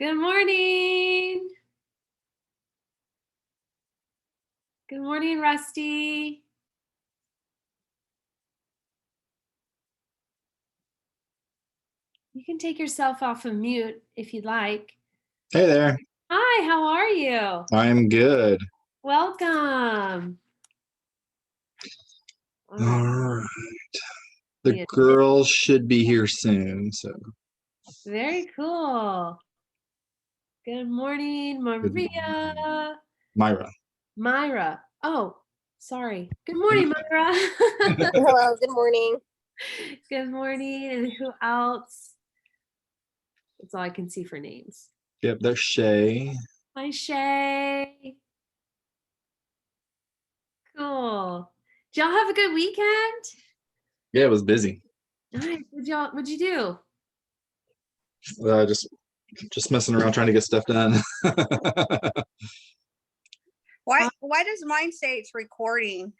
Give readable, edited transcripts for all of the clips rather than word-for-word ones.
Good morning. Good morning, Rusty. You can take yourself off of mute if you'd like. Hey there. Hi, how are you? I'm good. Welcome. All right. The girls should be here soon, so. Very cool. Good morning, Maria. Myra. Oh, sorry. Good morning, Myra. Hello, good morning. Good morning. And who else? That's all I can see for names. Yep, there's Shay. Hi, Shay. Cool. Did y'all have a good weekend? Yeah, it was busy. Nice. What'd you do? Just messing around trying to get stuff done. Why does mine say it's recording?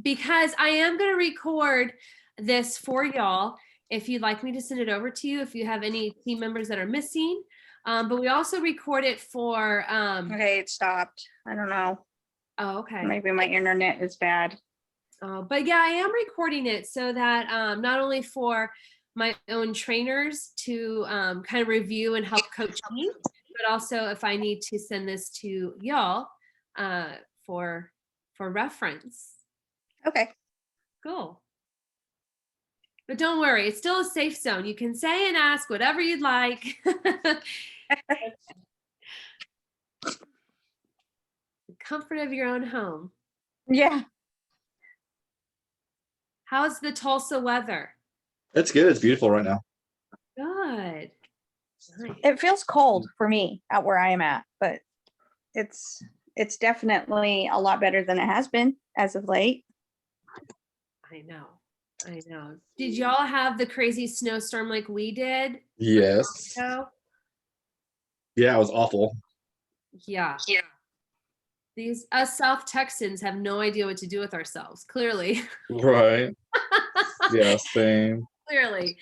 Because I am going to record this for y'all. If you'd like me to send it over to you, if you have any team members that are missing. But we also record it for... Okay, it stopped. I don't know. Oh, okay. Maybe my internet is bad. But yeah, I am recording it so that not only for my own trainers to kind of review and help coach me, but also if I need to send this to y'all for reference. Okay. Cool. But don't worry, it's still a safe zone. You can say and ask whatever you'd like. The comfort of your own home. Yeah. How's the Tulsa weather? It's good. It's beautiful right now. Good. Nice. It feels cold for me out where I am at, but it's definitely a lot better than it has been as of late. I know. Did y'all have the crazy snowstorm like we did? Yes. Yeah, it was awful. Yeah. Us South Texans have no idea what to do with ourselves, clearly. Right. Yeah, same. Clearly.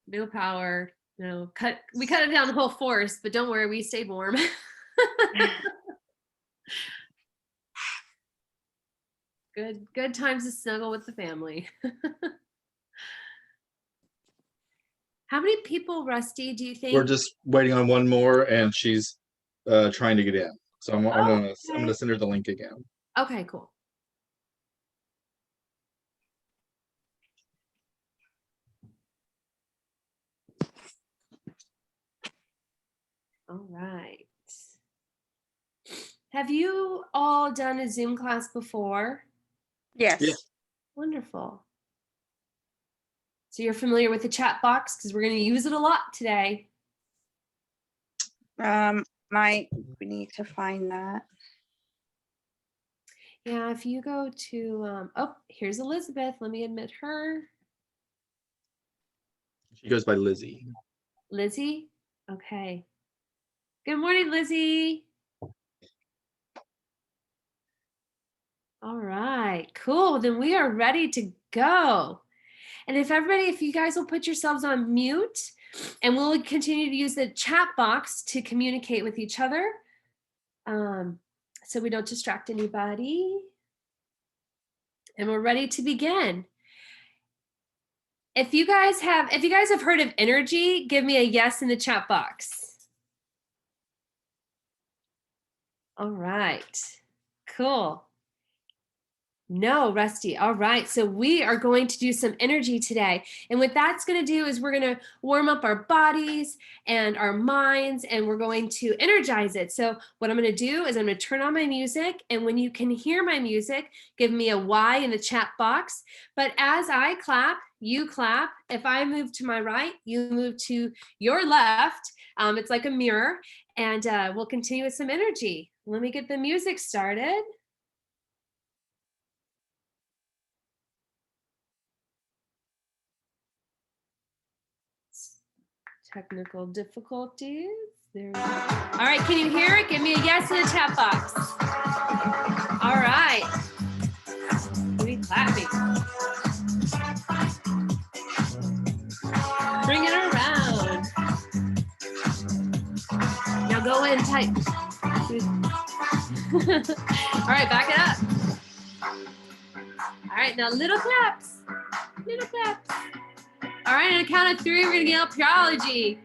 No power. No. We cut it down the whole forest, but don't worry, we stayed warm. Good times to snuggle with the family. How many people, Rusty, do you think? We're just waiting on one more, and she's trying to get in. So I'm gonna send her the link again. Okay, cool. All right. Have you all done a Zoom class before? Yes. Yeah. Wonderful. So you're familiar with the chat box because we're going to use it a lot today. We need to find that. Yeah, if you go to, oh, here's Elizabeth. Let me admit her. She goes by Lizzie. Lizzie? Okay. Good morning, Lizzie. All right, cool. Then we are ready to go. And if you guys will put yourselves on mute, and we'll continue to use the chat box to communicate with each other, so we don't distract anybody. And we're ready to begin. If you guys have heard of energy, give me a yes in the chat box. All right, cool. No, Rusty. All right. So we are going to do some energy today. And what that's going to do is we're going to warm up our bodies and our minds, and we're going to energize it. So what I'm going to do is I'm going to turn on my music. And when you can hear my music, give me a Y in the chat box. But as I clap, you clap. If I move to my right, you move to your left. It's like a mirror. And we'll continue with some energy. Let me get the music started. Technical difficulties. There we go. All right, can you hear it? Give me a yes in the chat box. All right. Give me clapping. Bring it around. tight. All right, back it up. All right, now little claps. Little claps. All right, on a count of 3, we're gonna yell Purology.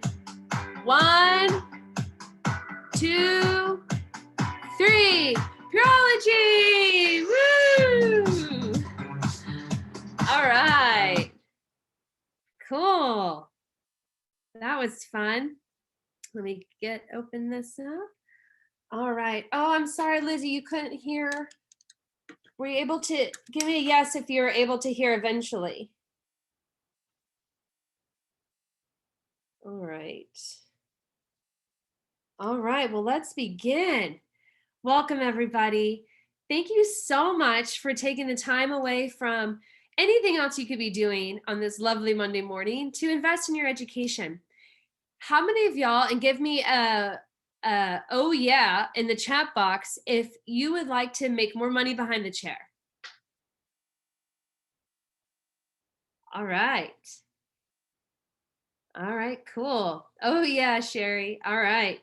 1, 2, 3. Purology! Woo! All right. Cool. That was fun. Let me open this up. All right. Oh, I'm sorry, Lizzie, you couldn't hear. Were you able to give me a yes if you're able to hear eventually? All right. All right, well, let's begin. Welcome, everybody. Thank you so much for taking the time away from anything else you could be doing on this lovely Monday morning to invest in your education. How many of y'all, and give me a oh yeah in the chat box if you would like to make more money behind the chair. All right. All right, cool. Oh yeah, Sherry. All right.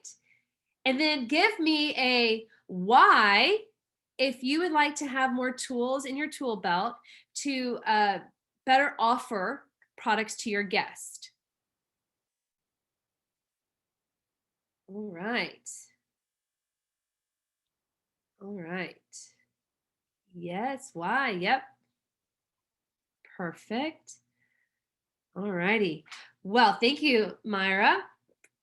And then give me a why if you would like to have more tools in your tool belt to better offer products to your guest. All right. All right. Yes, why? Yep. Perfect. All righty. Well, thank you, Myra.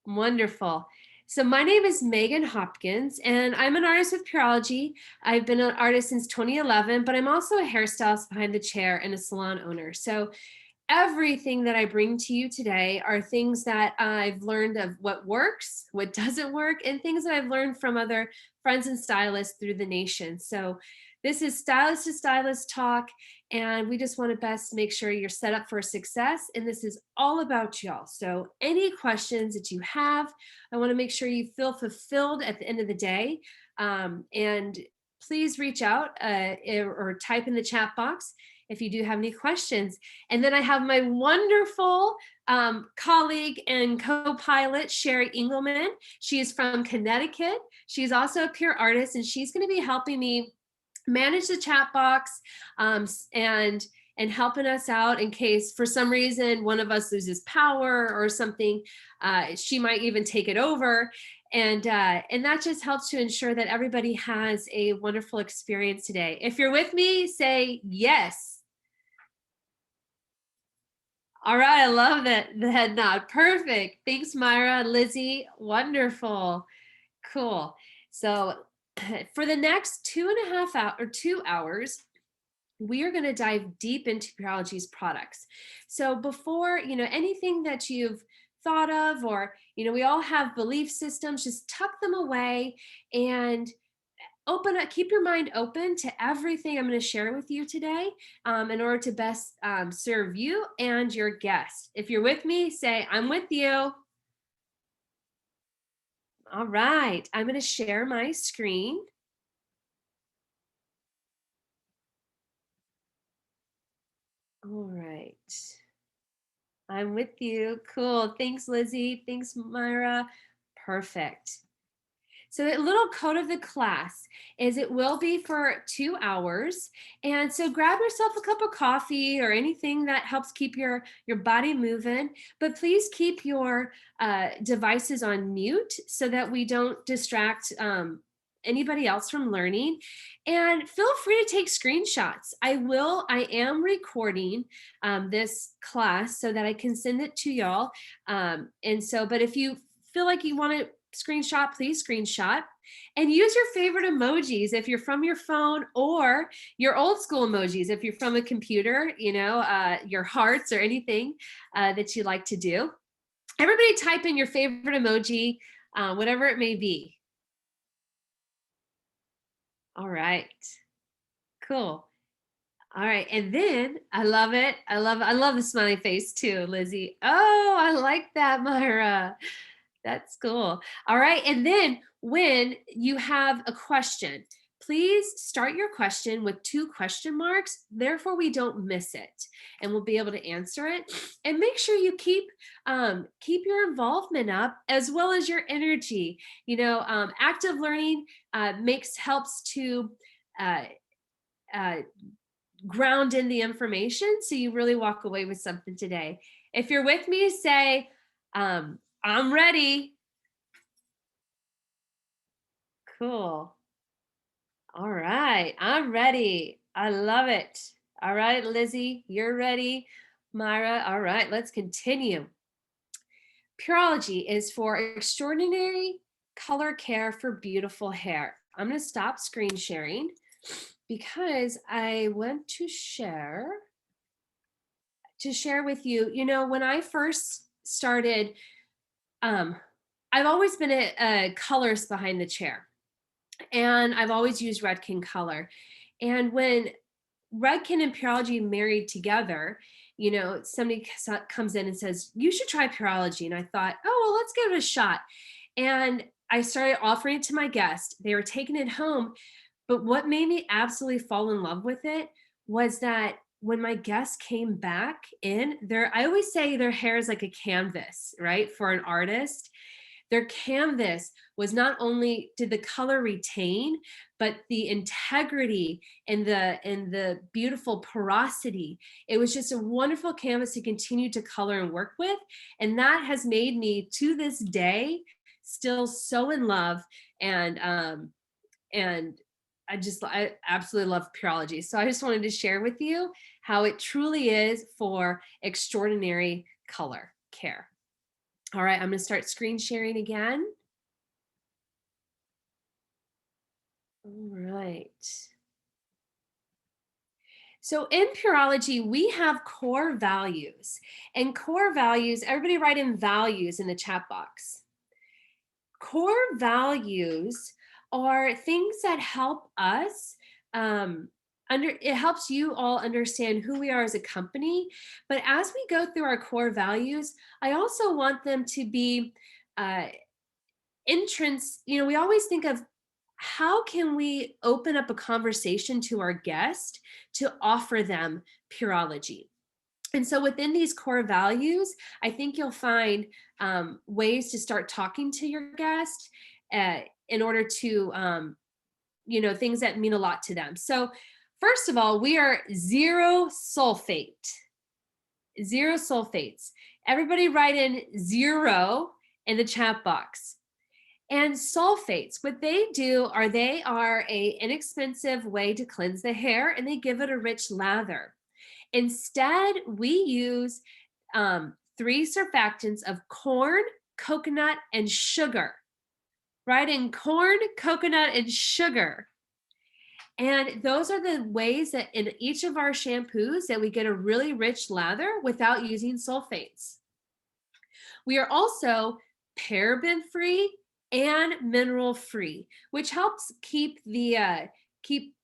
Wonderful. So my name is Megan Hopkins, and I'm an artist with Purology. I've been an artist since 2011, but I'm also a hairstylist behind the chair and a salon owner. So everything that I bring to you today are things that I've learned of what works, what doesn't work, and things that I've learned from other friends and stylists through the nation. So this is stylist to stylist talk, and we just want to best make sure you're set up for success. And this is all about y'all. So any questions that you have, I want to make sure you feel fulfilled at the end of the day. And please reach out or type in the chat box if you do have any questions. And then I have my wonderful colleague and co-pilot, Sherry Engelman. She is from Connecticut. She's also a pure artist, and she's going to be helping me manage the chat box and helping us out in case for some reason one of us loses power or something. She might even take it over. And that just helps to ensure that everybody has a wonderful experience today. If you're with me, say yes. All right, I love that, the head nod. Perfect. Thanks, Myra, Lizzie. Wonderful. Cool. So for the next 2 hours, we are going to dive deep into Purology's products. So before, anything that you've thought of, or, we all have belief systems, just tuck them away and keep your mind open to everything I'm going to share with you today in order to best serve you and your guest. If you're with me, say, I'm with you. All right, I'm going to share my screen. All right. I'm with you. Cool. Thanks, Lizzie. Thanks, Myra. Perfect. So a little code of the class is it will be for 2 hours. And so grab yourself a cup of coffee or anything that helps keep your body moving. But please keep your devices on mute so that we don't distract anybody else from learning. And feel free to take screenshots. I am recording this class so that I can send it to y'all. But if you feel like you want to screenshot, please screenshot, and use your favorite emojis if you're from your phone, or your old school emojis if you're from a computer, your hearts or anything that you like to do. Everybody type in your favorite emoji, whatever it may be. All right, cool. All right, and then I love it. I love the smiley face too, Lizzie. Oh, I like that, Myra. That's cool. All right, and then when you have a question, please start your question with 2 question marks. Therefore, we don't miss it and we'll be able to answer it. And make sure you keep your involvement up as well as your energy. Active learning helps to ground in the information so you really walk away with something today. If you're with me, say, I'm ready. Cool. All right, I'm ready. I love it. All right, Lizzie, you're ready. Myra, all right, let's continue. Pureology is for extraordinary color care for beautiful hair. I'm going to stop screen sharing because I want to share with you, when I first started, I've always been a colorist behind the chair, and I've always used Redken color. And when Redken and Pureology married together, somebody comes in and says, you should try Pureology. And I thought, oh, well, let's give it a shot. And I started offering it to my guests. They were taking it home. But what made me absolutely fall in love with it was that when my guests came back in, I always say their hair is like a canvas, right? For an artist. Their canvas was not only did the color retain, but the integrity and the beautiful porosity. It was just a wonderful canvas to continue to color and work with. And that has made me, to this day, still so in love. And I absolutely love Pureology. So I just wanted to share with you how it truly is for extraordinary color care. All right, I'm going to start screen sharing again. All right. So in Pureology, we have core values. And core values, everybody write in values in the chat box. Core values are things that help us it helps you all understand who we are as a company. But as we go through our core values, I also want them to be entrance. We always think of how can we open up a conversation to our guest to offer them Pureology. And so within these core values, I think you'll find ways to start talking to your guest in order to, things that mean a lot to them. So first of all, we are zero sulfate. Zero sulfates. Everybody write in 0 in the chat box. And sulfates, what they do are they are an inexpensive way to cleanse the hair, and they give it a rich lather. Instead, we use 3 surfactants of corn, coconut, and sugar. Right? In corn, coconut, and sugar. And those are the ways that in each of our shampoos that we get a really rich lather without using sulfates. We are also paraben-free and mineral-free, which helps keep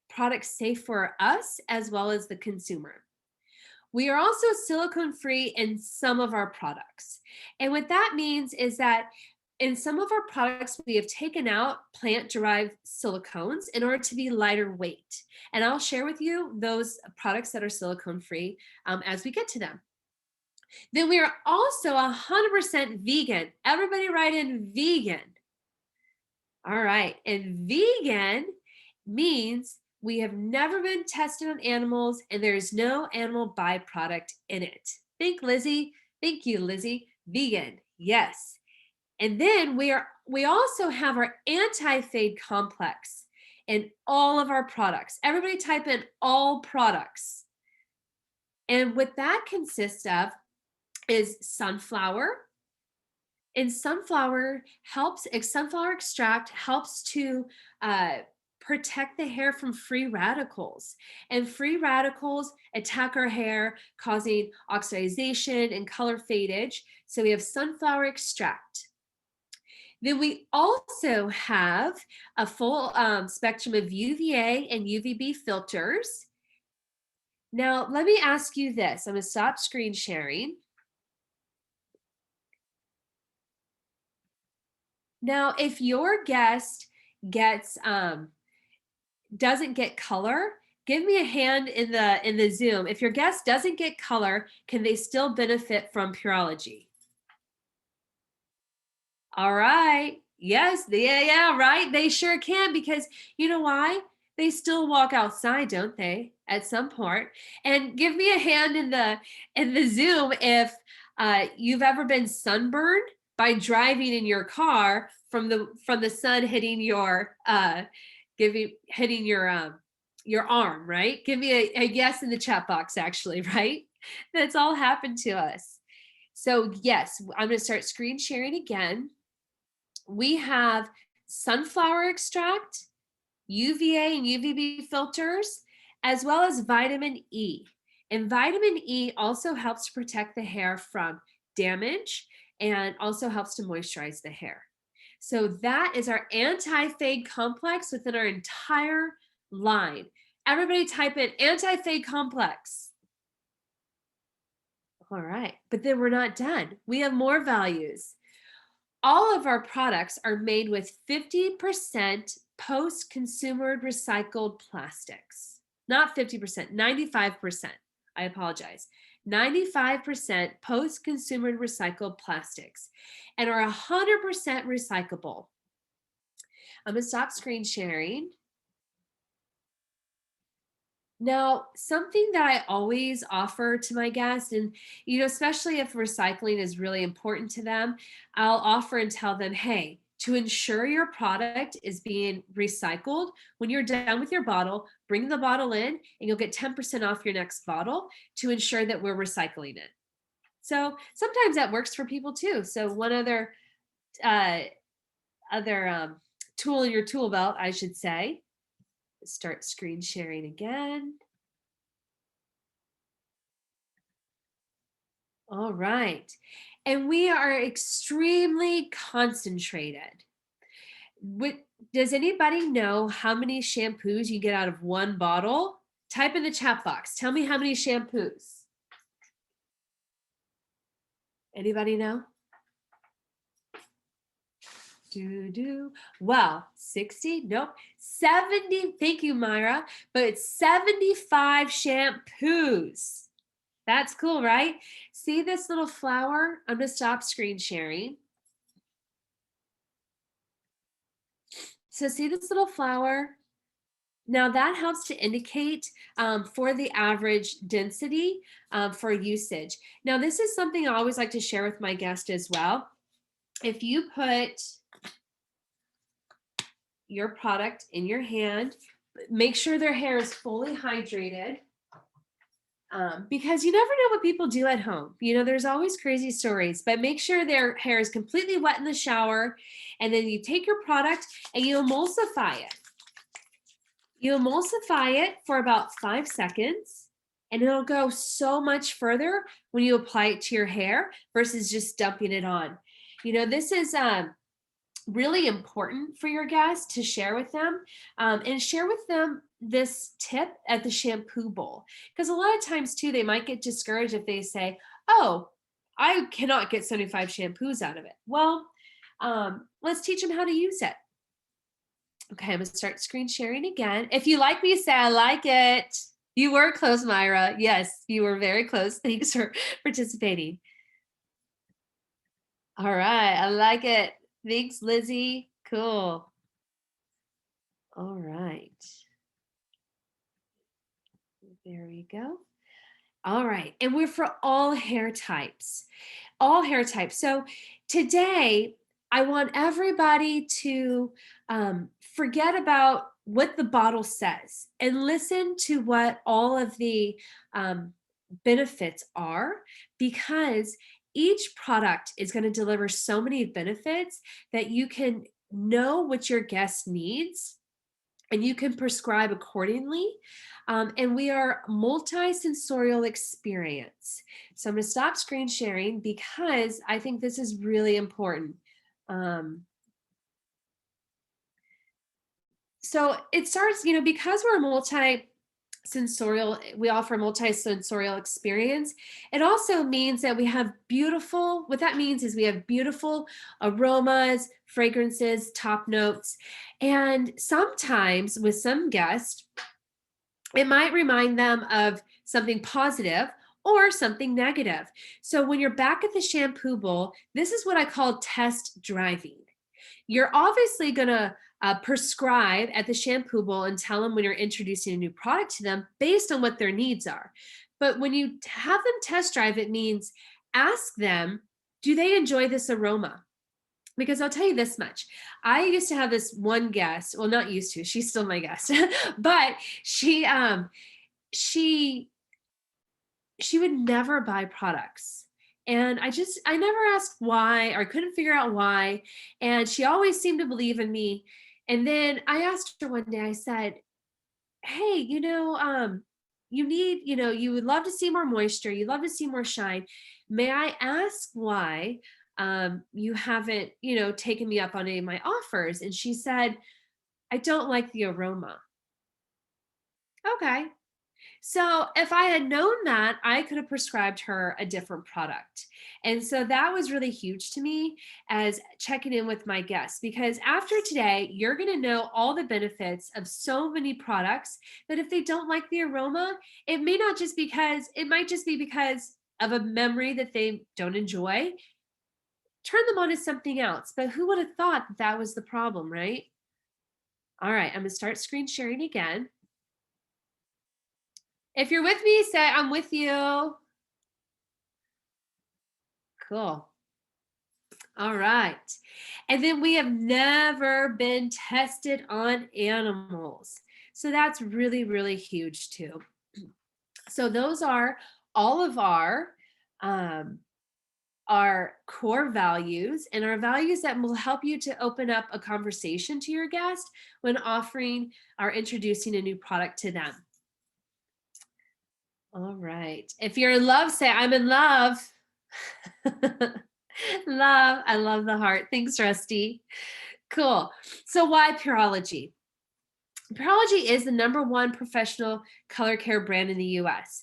products safe for us as well as the consumer. We are also silicone-free in some of our products. And what that means is that in some of our products, we have taken out plant-derived silicones in order to be lighter weight. And I'll share with you those products that are silicone-free as we get to them. Then we are also 100% vegan. Everybody write in vegan. All right, and vegan means we have never been tested on animals and there's no animal byproduct in it. Thank Lizzie. Thank you, Lizzie. Vegan, yes. And then we also have our anti-fade complex in all of our products. Everybody type in all products. And what that consists of is sunflower. And sunflower extract helps to protect the hair from free radicals. And free radicals attack our hair, causing oxidization and color fadage. So we have sunflower extract. Then we also have a full spectrum of UVA and UVB filters. Now, let me ask you this. I'm going to stop screen sharing. Now, if your guest gets doesn't get color, give me a hand in the Zoom. If your guest doesn't get color, can they still benefit from Pureology? All right. Yes, yeah, right. They sure can, because you know why? They still walk outside, don't they? At some point. And give me a hand in the Zoom if you've ever been sunburned by driving in your car from the sun hitting your hitting your arm, right? Give me a yes in the chat box, actually, right? That's all happened to us. So yes, I'm going to start screen sharing again. We have sunflower extract, UVA and UVB filters, as well as vitamin E. And vitamin E also helps to protect the hair from damage and also helps to moisturize the hair. So that is our anti-fade complex within our entire line. Everybody type in anti-fade complex. All right, but then we're not done. We have more values. All of our products are made with 50% post-consumer recycled plastics. Not 50%, 95%. I apologize. 95% post-consumer recycled plastics and are 100% recyclable. I'm going to stop screen sharing. Now, something that I always offer to my guests, and especially if recycling is really important to them, I'll offer and tell them, hey, to ensure your product is being recycled, when you're done with your bottle, bring the bottle in and you'll get 10% off your next bottle to ensure that we're recycling it. So sometimes that works for people too. So one other tool in your tool belt, I should say. Start screen sharing again. All right. And we are extremely concentrated. Does anybody know how many shampoos you get out of one bottle? Type in the chat box. Tell me how many shampoos. Anybody know? Well, 60, nope, 70, thank you, Myra, but it's 75 shampoos. That's cool, right? See this little flower? I'm gonna stop screen sharing. So see this little flower? Now that helps to indicate for the average density for usage. Now this is something I always like to share with my guests as well. If you put your product in your hand, make sure their hair is fully hydrated, because you never know what people do at home. There's always crazy stories, but make sure their hair is completely wet in the shower, and then you take your product and you emulsify it. You emulsify it for about 5 seconds, and it'll go so much further when you apply it to your hair versus just dumping it on. This is really important for your guests to share with them, and share with them this tip at the shampoo bowl, because a lot of times too they might get discouraged if they say, oh, I cannot get 75 shampoos out of it. Well, let's teach them how to use it. Okay, I'm gonna start screen sharing again. If you like me, say I like it. You were close, Myra. Yes, you were very close. Thanks for participating. All right, I like it. Thanks, Lizzie. Cool. All right. There we go. All right. And we're for all hair types. All hair types. So today, I want everybody to forget about what the bottle says and listen to what all of the benefits are, because each product is going to deliver so many benefits that you can know what your guest needs and you can prescribe accordingly. And we are multi-sensorial experience. So I'm going to stop screen sharing because I think this is really important. So it starts, because we're sensorial, we offer multi-sensorial experience. It also means that we have beautiful, what that means is we have beautiful aromas, fragrances, top notes. And sometimes with some guests, it might remind them of something positive or something negative. So when you're back at the shampoo bowl, this is what I call test driving. You're obviously going to prescribe at the shampoo bowl and tell them when you're introducing a new product to them based on what their needs are. But when you have them test drive, it means ask them, do they enjoy this aroma? Because I'll tell you this much. I used to have this one guest, well, not used to, she's still my guest, but she would never buy products. And I never asked why, or I couldn't figure out why. And she always seemed to believe in me. And then I asked her one day, I said, hey, you would love to see more moisture. You love to see more shine. May I ask why you haven't, taken me up on any of my offers? And she said, I don't like the aroma. Okay. So if I had known that, I could have prescribed her a different product. And so that was really huge to me as checking in with my guests, because after today, you're going to know all the benefits of so many products that if they don't like the aroma, it might just be because of a memory that they don't enjoy. Turn them on to something else. But who would have thought that that was the problem, right? All right, I'm going to start screen sharing again. If you're with me, say I'm with you. Cool. All right. And then we have never been tested on animals. So that's really, really huge too. So those are all of our core values, and our values that will help you to open up a conversation to your guest when offering or introducing a new product to them. All right. If you're in love, say, I'm in love. Love. I love the heart. Thanks, Rusty. Cool. So why Pureology? Pureology is the #1 professional color care brand in the US.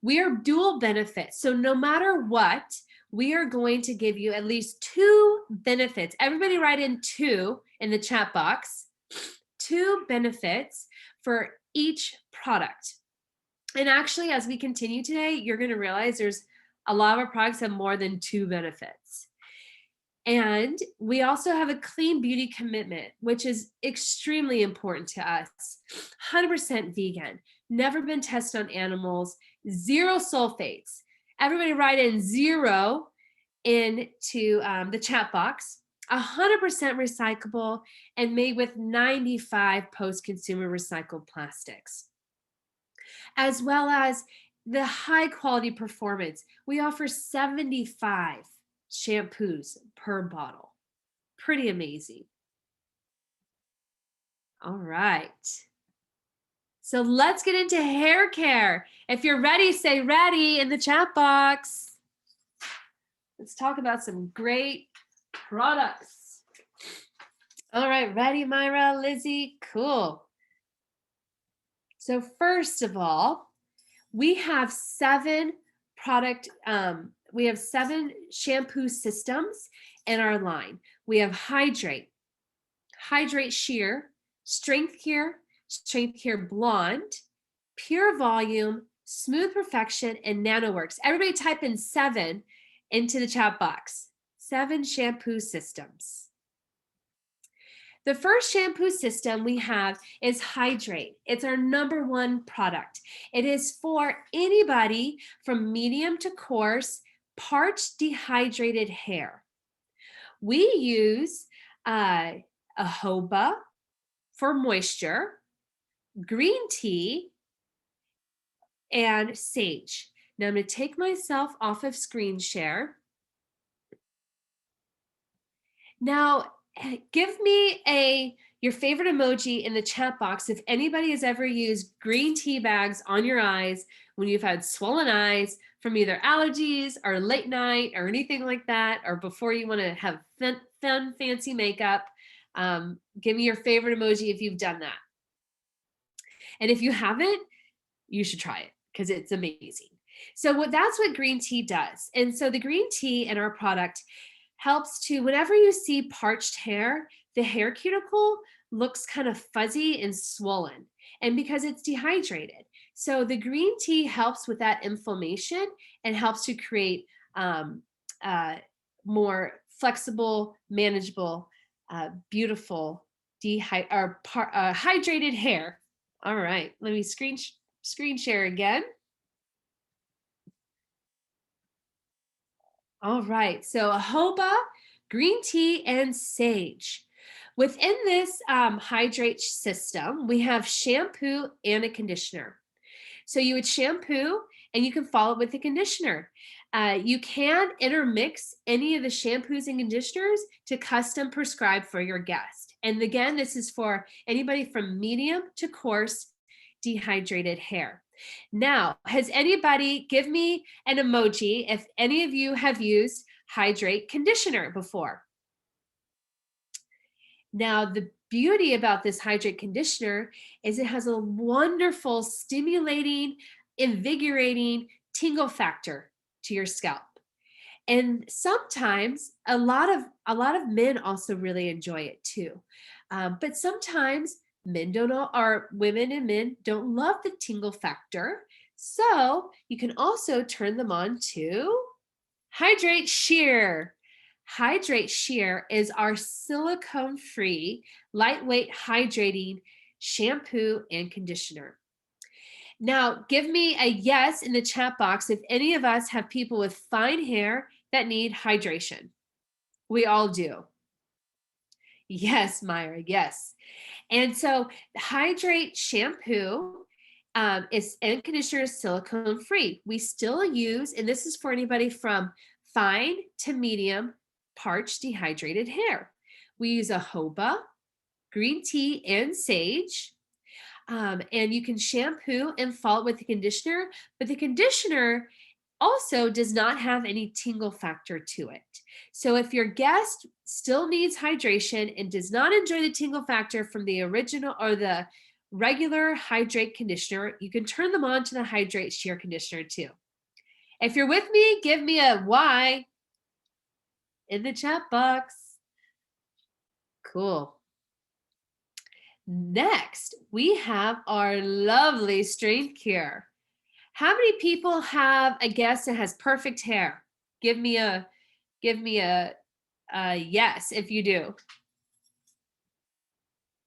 We are dual benefits. So no matter what, we are going to give you at least 2 benefits. Everybody write in 2 in the chat box. 2 benefits for each product. And actually, as we continue today, you're going to realize there's a lot of our products have more than 2 benefits. And we also have a clean beauty commitment, which is extremely important to us. 100% vegan, never been tested on animals, 0 sulfates. Everybody write in 0 into the chat box. 100% recyclable and made with 95 post-consumer recycled plastics, as well as the high quality performance. We offer 75 shampoos per bottle. Pretty amazing. All right. So let's get into hair care. If you're ready, say ready in the chat box. Let's talk about some great products. All right, ready, Myra, Lizzie? Cool. So first of all, we have 7 shampoo systems in our line. We have Hydrate Sheer, Strength Care Blonde, Pure Volume, Smooth Perfection, and NanoWorks. Everybody type in 7 into the chat box. 7 shampoo systems. The first shampoo system we have is Hydrate. It's our #1 product. It is for anybody from medium to coarse, parched, dehydrated hair. We use jojoba for moisture, green tea, and sage. Now I'm going to take myself off of screen share. Now, give me your favorite emoji in the chat box if anybody has ever used green tea bags on your eyes when you've had swollen eyes from either allergies or late night or anything like that, or before you want to have fun, fancy makeup. Give me your favorite emoji if you've done that. And if you haven't, you should try it because it's amazing. So that's what green tea does. And so the green tea in our product helps to, whenever you see parched hair, the hair cuticle looks kind of fuzzy and swollen, and because it's dehydrated. So the green tea helps with that inflammation and helps to create um, more flexible, manageable, beautiful, hydrated hair. All right, let me screen share again. All right, so jojoba, green tea, and sage. Within this hydrate system, we have shampoo and a conditioner. So you would shampoo and you can follow it with a conditioner. You can intermix any of the shampoos and conditioners to custom prescribe for your guest. And again, this is for anybody from medium to coarse dehydrated hair. Now, has anybody, give me an emoji if any of you have used hydrate conditioner before? Now, the beauty about this hydrate conditioner is it has a wonderful stimulating, invigorating tingle factor to your scalp. And sometimes a lot of men also really enjoy it too. But sometimes men don't all, or women and men don't love the tingle factor. So you can also turn them on to Hydrate Sheer. Hydrate Sheer is our silicone-free, lightweight hydrating shampoo and conditioner. Now, give me a yes in the chat box if any of us have people with fine hair that need hydration. We all do. Yes, Myra, yes. And so Hydrate shampoo and conditioner is silicone free. We still use, and this is for anybody from fine to medium parched dehydrated hair. We use a jojoba, green tea, and sage. And you can shampoo and follow it with the conditioner, but the conditioner also does not have any tingle factor to it. So if your guest still needs hydration and does not enjoy the tingle factor from the original or the regular hydrate conditioner, you can turn them on to the Hydrate Sheer conditioner too. If you're with me, give me a Y in the chat box. Cool. Next, we have our lovely strength cure. How many people have a guest that has perfect hair? Give me a yes if you do.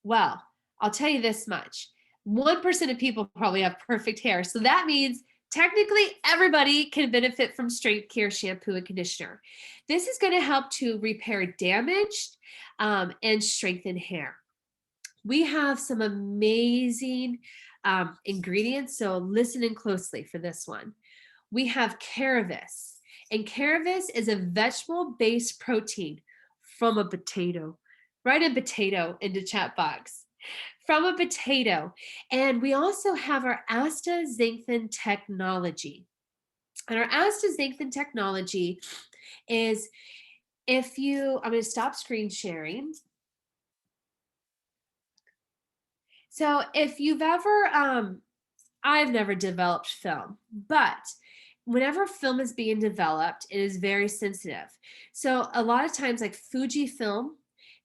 Well, I'll tell you this much. 1% of people probably have perfect hair. So that means technically everybody can benefit from Strength Care shampoo and conditioner. This is going to help to repair damaged and strengthen hair. We have some amazing ingredients, so listen in closely for this one. We have Caravis, and Caravis is a vegetable-based protein from a potato. Write a potato into chat box. From a potato. And we also have our astaxanthin technology. And our astaxanthin technology is I'm going to stop screen sharing. So if you've ever, I've never developed film, but whenever film is being developed, it is very sensitive. So a lot of times like Fujifilm,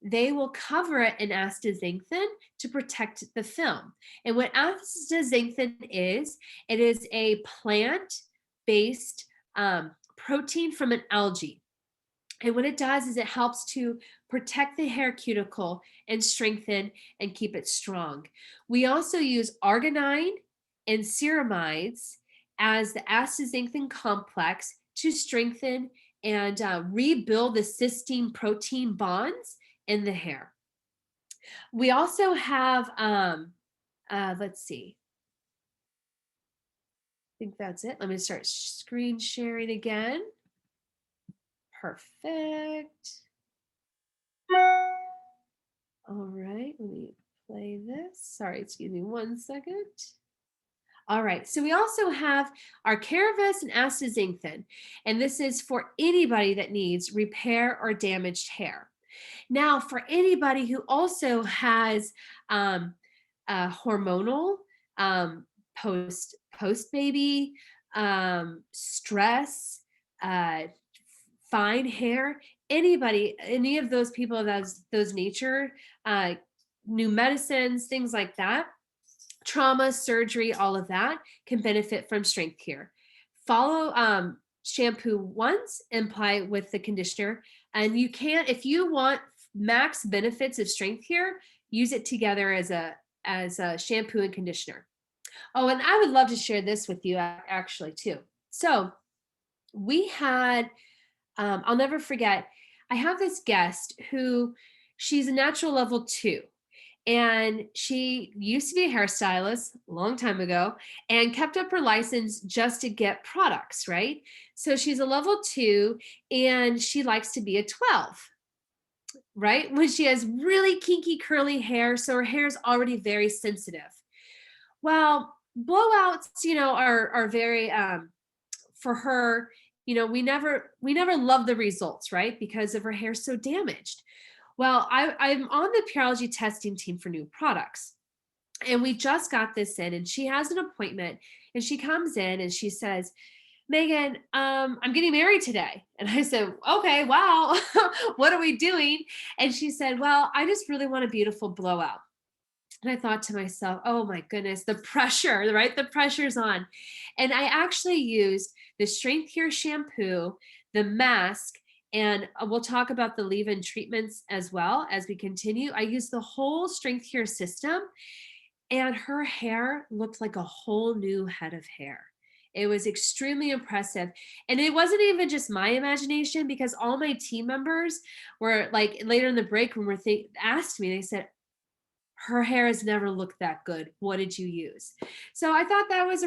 they will cover it in astaxanthin to protect the film. And what astaxanthin is, it is a plant-based protein from an algae. And what it does is it helps to protect the hair cuticle and strengthen and keep it strong. We also use arginine and ceramides as the astaxanthin complex to strengthen and rebuild the cysteine protein bonds in the hair. We also have, let's see. I think that's it. Let me start screen sharing again. Perfect. All right, let me play this. Sorry, excuse me 1 second. All right, so we also have our Caravis and astaxanthin, and this is for anybody that needs repair or damaged hair. Now, for anybody who also has hormonal post baby, stress, fine hair, anybody, any of those people, those nature, new medicines, things like that, trauma, surgery, all of that can benefit from strength here. Follow shampoo once and apply with the conditioner. And you can, if you want max benefits of strength here, use it together as a shampoo and conditioner. Oh, and I would love to share this with you actually too. So we had, I'll never forget, I have this guest who, she's a natural level 2. And she used to be a hairstylist a long time ago and kept up her license just to get products, right? So she's a level 2 and she likes to be a 12, right? When she has really kinky curly hair, so her hair is already very sensitive. Well, blowouts, are very, for her, we never love the results, right? Because of her hair so damaged. Well, I'm on the Pureology testing team for new products. And we just got this in, and she has an appointment, and she comes in and she says, Megan, I'm getting married today. And I said, okay, wow, what are we doing? And she said, well, I just really want a beautiful blowout. And I thought to myself, oh my goodness, the pressure, right? The pressure's on. And I actually used the Strength Here shampoo, the mask, and we'll talk about the leave-in treatments as well as we continue. I used the whole Strength Here system, and her hair looked like a whole new head of hair. It was extremely impressive. And it wasn't even just my imagination, because all my team members were like, later in the break room, asked me, they said, her hair has never looked that good. What did you use? So I thought that's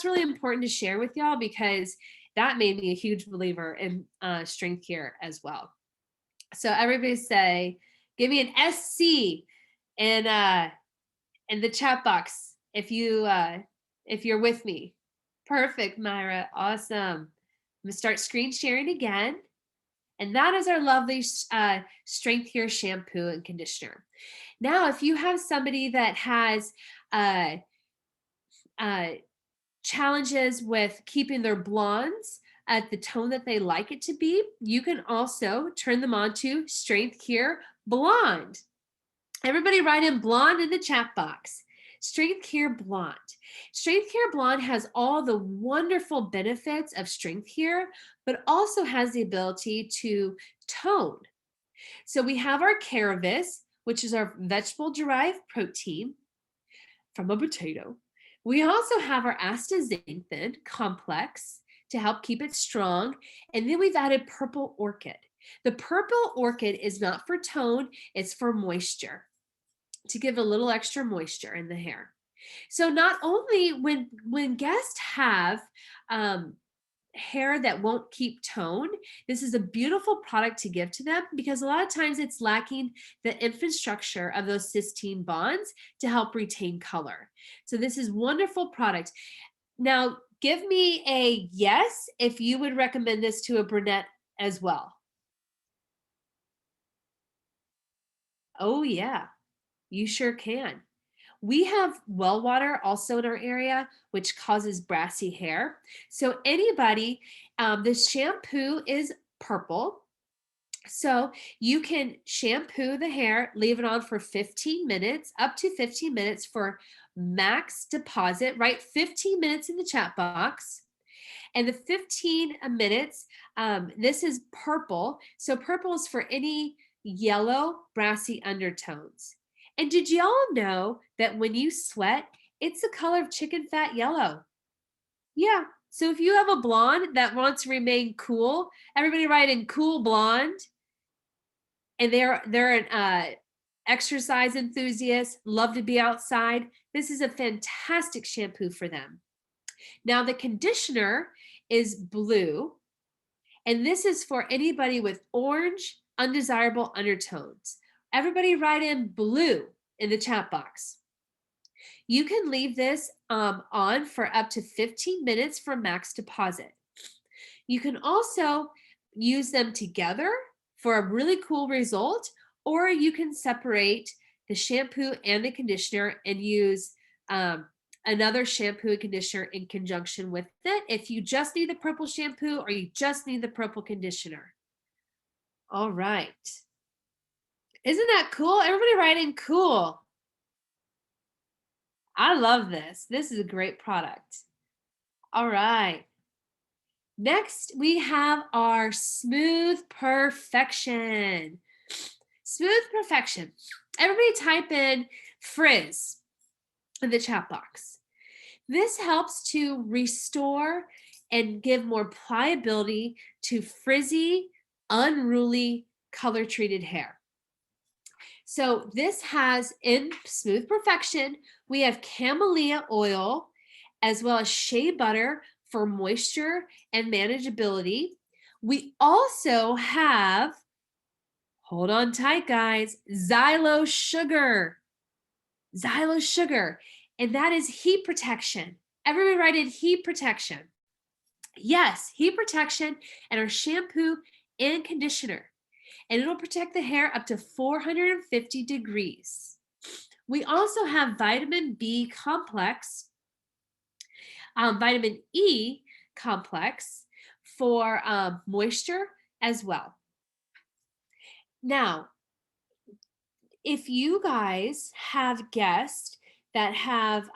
really important to share with y'all, because that made me a huge believer in Strength Here as well. So everybody say, give me an SC in the chat box if you're with me. Perfect, Myra. Awesome. I'm gonna start screen sharing again. And that is our lovely Strength Here shampoo and conditioner. Now, if you have somebody that has challenges with keeping their blondes at the tone that they like it to be, you can also turn them on to Strength Here Blonde. Everybody write in blonde in the chat box. Strength Here Blonde. Strength Here Blonde has all the wonderful benefits of Strength Here, but also has the ability to tone. So we have our Caravis, which is our vegetable-derived protein from a potato. We also have our astaxanthin complex to help keep it strong. And then we've added purple orchid. The purple orchid is not for tone, it's for moisture, to give a little extra moisture in the hair. So not only when guests have hair that won't keep tone, this is a beautiful product to give to them, because a lot of times it's lacking the infrastructure of those cysteine bonds to help retain color. So this is wonderful product. Now, give me a yes if you would recommend this to a brunette as well. Oh yeah, you sure can. We have well water also in our area, which causes brassy hair. So anybody, this shampoo is purple. So you can shampoo the hair, leave it on for 15 minutes, up to 15 minutes for max deposit. Write 15 minutes in the chat box. And the 15 minutes, this is purple. So purple is for any yellow brassy undertones. And did y'all know that when you sweat, it's the color of chicken fat yellow? Yeah. So if you have a blonde that wants to remain cool, everybody write in cool blonde. And they're an exercise enthusiast, love to be outside. This is a fantastic shampoo for them. Now the conditioner is blue, and this is for anybody with orange, undesirable undertones. Everybody write in blue in the chat box. You can leave this on for up to 15 minutes for max deposit. You can also use them together for a really cool result, or you can separate the shampoo and the conditioner and use a another shampoo and conditioner in conjunction with it if you just need the purple shampoo or you just need the purple conditioner. All right. Isn't that cool? Everybody writing cool. I love this. This is a great product. All right. Next, we have our Smooth Perfection. Smooth Perfection. Everybody type in frizz in the chat box. This helps to restore and give more pliability to frizzy, unruly, color-treated hair. So this has in Smooth Perfection, we have camellia oil as well as shea butter for moisture and manageability. We also have, hold on tight guys, xylo sugar. Xylo sugar, and that is heat protection. Everybody write in heat protection. Yes, heat protection and our shampoo and conditioner. And it'll protect the hair up to 450 degrees. We also have vitamin B complex, vitamin E complex for moisture as well. Now, if you guys have guests that have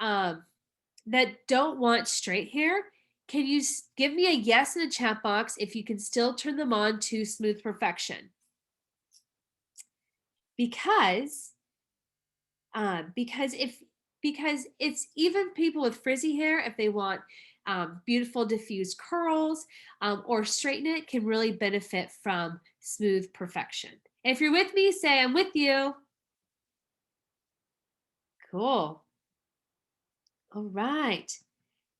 that don't want straight hair, can you give me a yes in the chat box if you can still turn them on to Smooth Perfection? Because it's even people with frizzy hair, if they want beautiful diffused curls or straighten it, can really benefit from Smooth Perfection. If you're with me, say I'm with you. Cool. All right.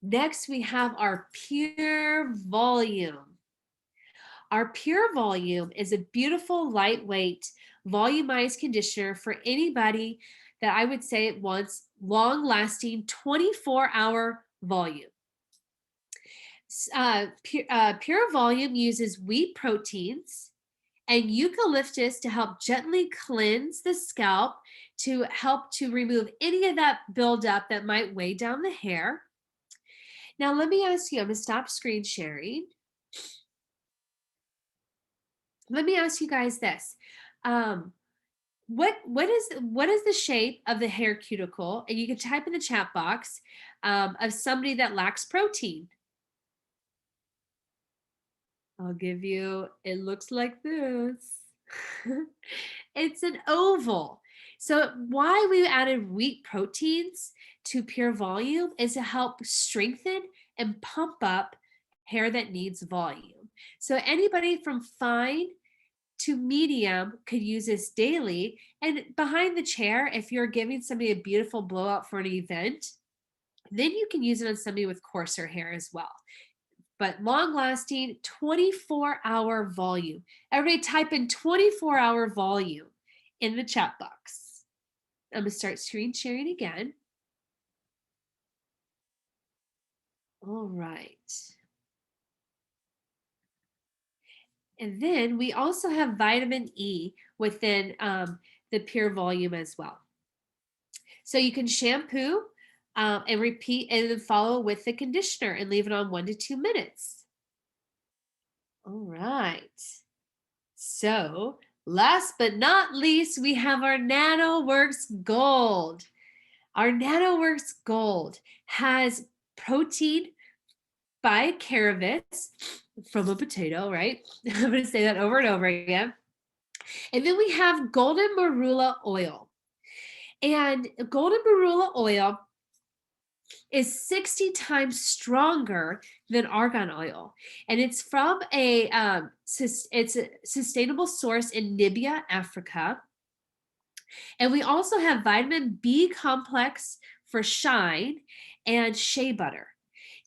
Next, we have our Pure Volume. Our Pure Volume is a beautiful, lightweight, volumized conditioner for anybody that I would say wants long-lasting 24-hour volume. Pure Volume uses wheat proteins and eucalyptus to help gently cleanse the scalp to help to remove any of that buildup that might weigh down the hair. Now, let me ask you, I'm gonna stop screen sharing. Let me ask you guys this. What is the shape of the hair cuticle? And you can type in the chat box of somebody that lacks protein. I'll give you, it looks like this. It's an oval. So why we added wheat proteins to Pure Volume is to help strengthen and pump up hair that needs volume. So anybody from fine to medium could use this daily. And behind the chair, if you're giving somebody a beautiful blowout for an event, then you can use it on somebody with coarser hair as well. But long-lasting 24-hour volume. Everybody type in 24-hour volume in the chat box. I'm gonna start screen sharing again. All right. And then we also have vitamin E within the Pure Volume as well. So you can shampoo and repeat and then follow with the conditioner and leave it on 1 to 2 minutes. All right. So last but not least, we have our NanoWorks Gold. Our NanoWorks Gold has protein bicarbonate from a potato, right? I'm going to say that over and over again. And then we have golden marula oil. And golden marula oil is 60 times stronger than argan oil. And it's from it's a sustainable source in Namibia, Africa. And we also have vitamin B complex for shine and shea butter.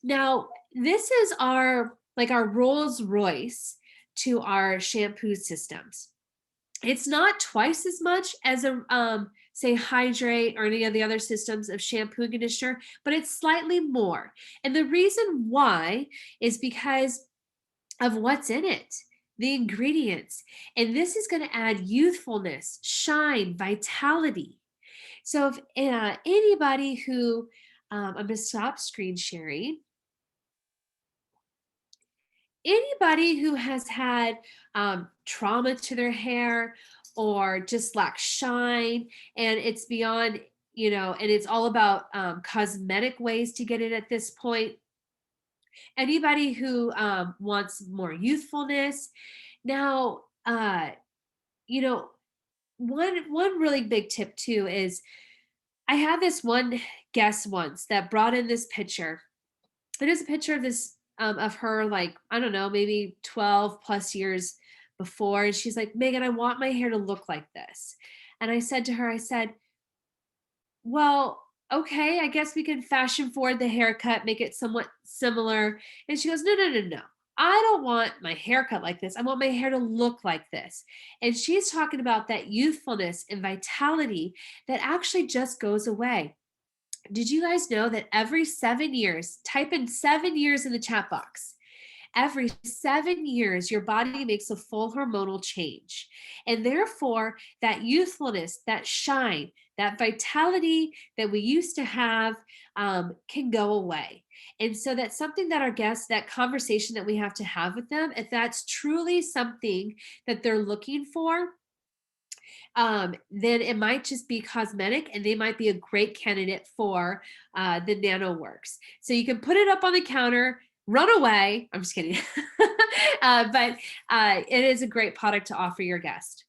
Now, this is our Rolls Royce to our shampoo systems. It's not twice as much as a say Hydrate or any of the other systems of shampoo and conditioner, but it's slightly more. And the reason why is because of what's in it, the ingredients. And this is going to add youthfulness, shine, vitality. So if anybody who I'm going to stop screen sharing. Anybody who has had trauma to their hair or just lacks shine, and it's beyond, and it's all about cosmetic ways to get it at this point. Anybody who wants more youthfulness. Now, one really big tip too is I had this one guest once that brought in this picture. It is a picture of this of her, like, I don't know, maybe 12 plus years before. And she's like, Megan, I want my hair to look like this. And I said to her, I said, well, okay, I guess we can fashion forward the haircut, make it somewhat similar. And she goes, no, no, no, no. I don't want my haircut like this. I want my hair to look like this. And she's talking about that youthfulness and vitality that actually just goes away. Did you guys know that every 7 years, type in 7 years in the chat box, every 7 years, your body makes a full hormonal change. And therefore, that youthfulness, that shine, that vitality that we used to have can go away. And so that's something that our guests, that conversation that we have to have with them, if that's truly something that they're looking for, then it might just be cosmetic and they might be a great candidate for the NanoWorks. So you can put it up on the counter, run away. I'm just kidding. But it is a great product to offer your guest.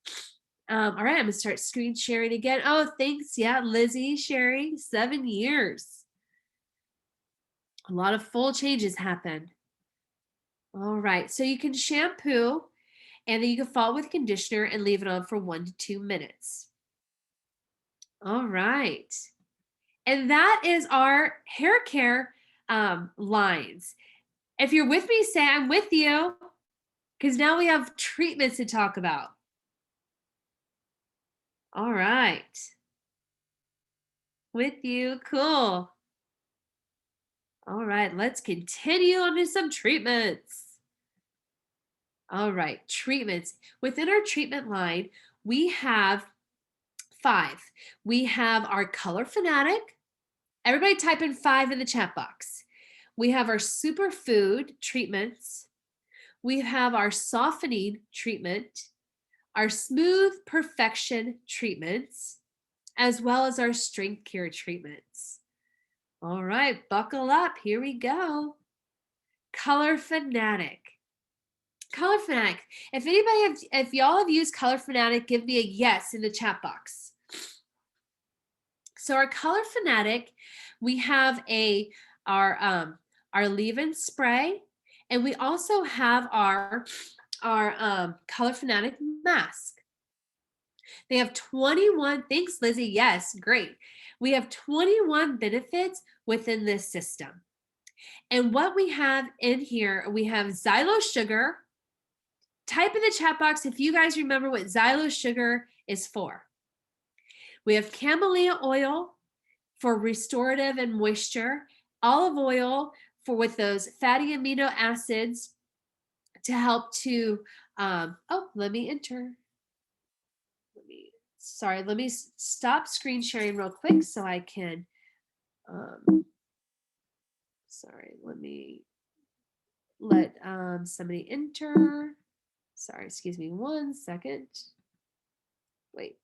All right, I'm gonna start screen sharing again. Oh, thanks. Yeah, Lizzie sharing 7 years. A lot of full changes happen. All right, so you can shampoo and then you can follow with conditioner and leave it on for 1 to 2 minutes. All right. And that is our hair care lines. If you're with me, say I'm with you, because now we have treatments to talk about. All right. With you, cool. All right, let's continue on to some treatments. All right, treatments. Within our treatment line, we have 5. We have our Color Fanatic. Everybody type in 5 in the chat box. We have our Superfood treatments. We have our Softening treatment, our Smooth Perfection treatments, as well as our Strength Care treatments. All right, buckle up. Here we go. Color Fanatic. Color Fanatic. If y'all have used Color Fanatic, give me a yes in the chat box. So our Color Fanatic, we have our leave-in spray, and we also have our Color Fanatic mask. They have 21, thanks Lizzie, yes, great. We have 21 benefits within this system. And what we have in here, we have xylo sugar. Type in the chat box if you guys remember what xylo sugar is for. We have camellia oil for restorative and moisture, olive oil with those fatty amino acids to help to, let me enter. Let me stop screen sharing real quick so I can, let me let somebody enter. Sorry, excuse me 1 second. Wait.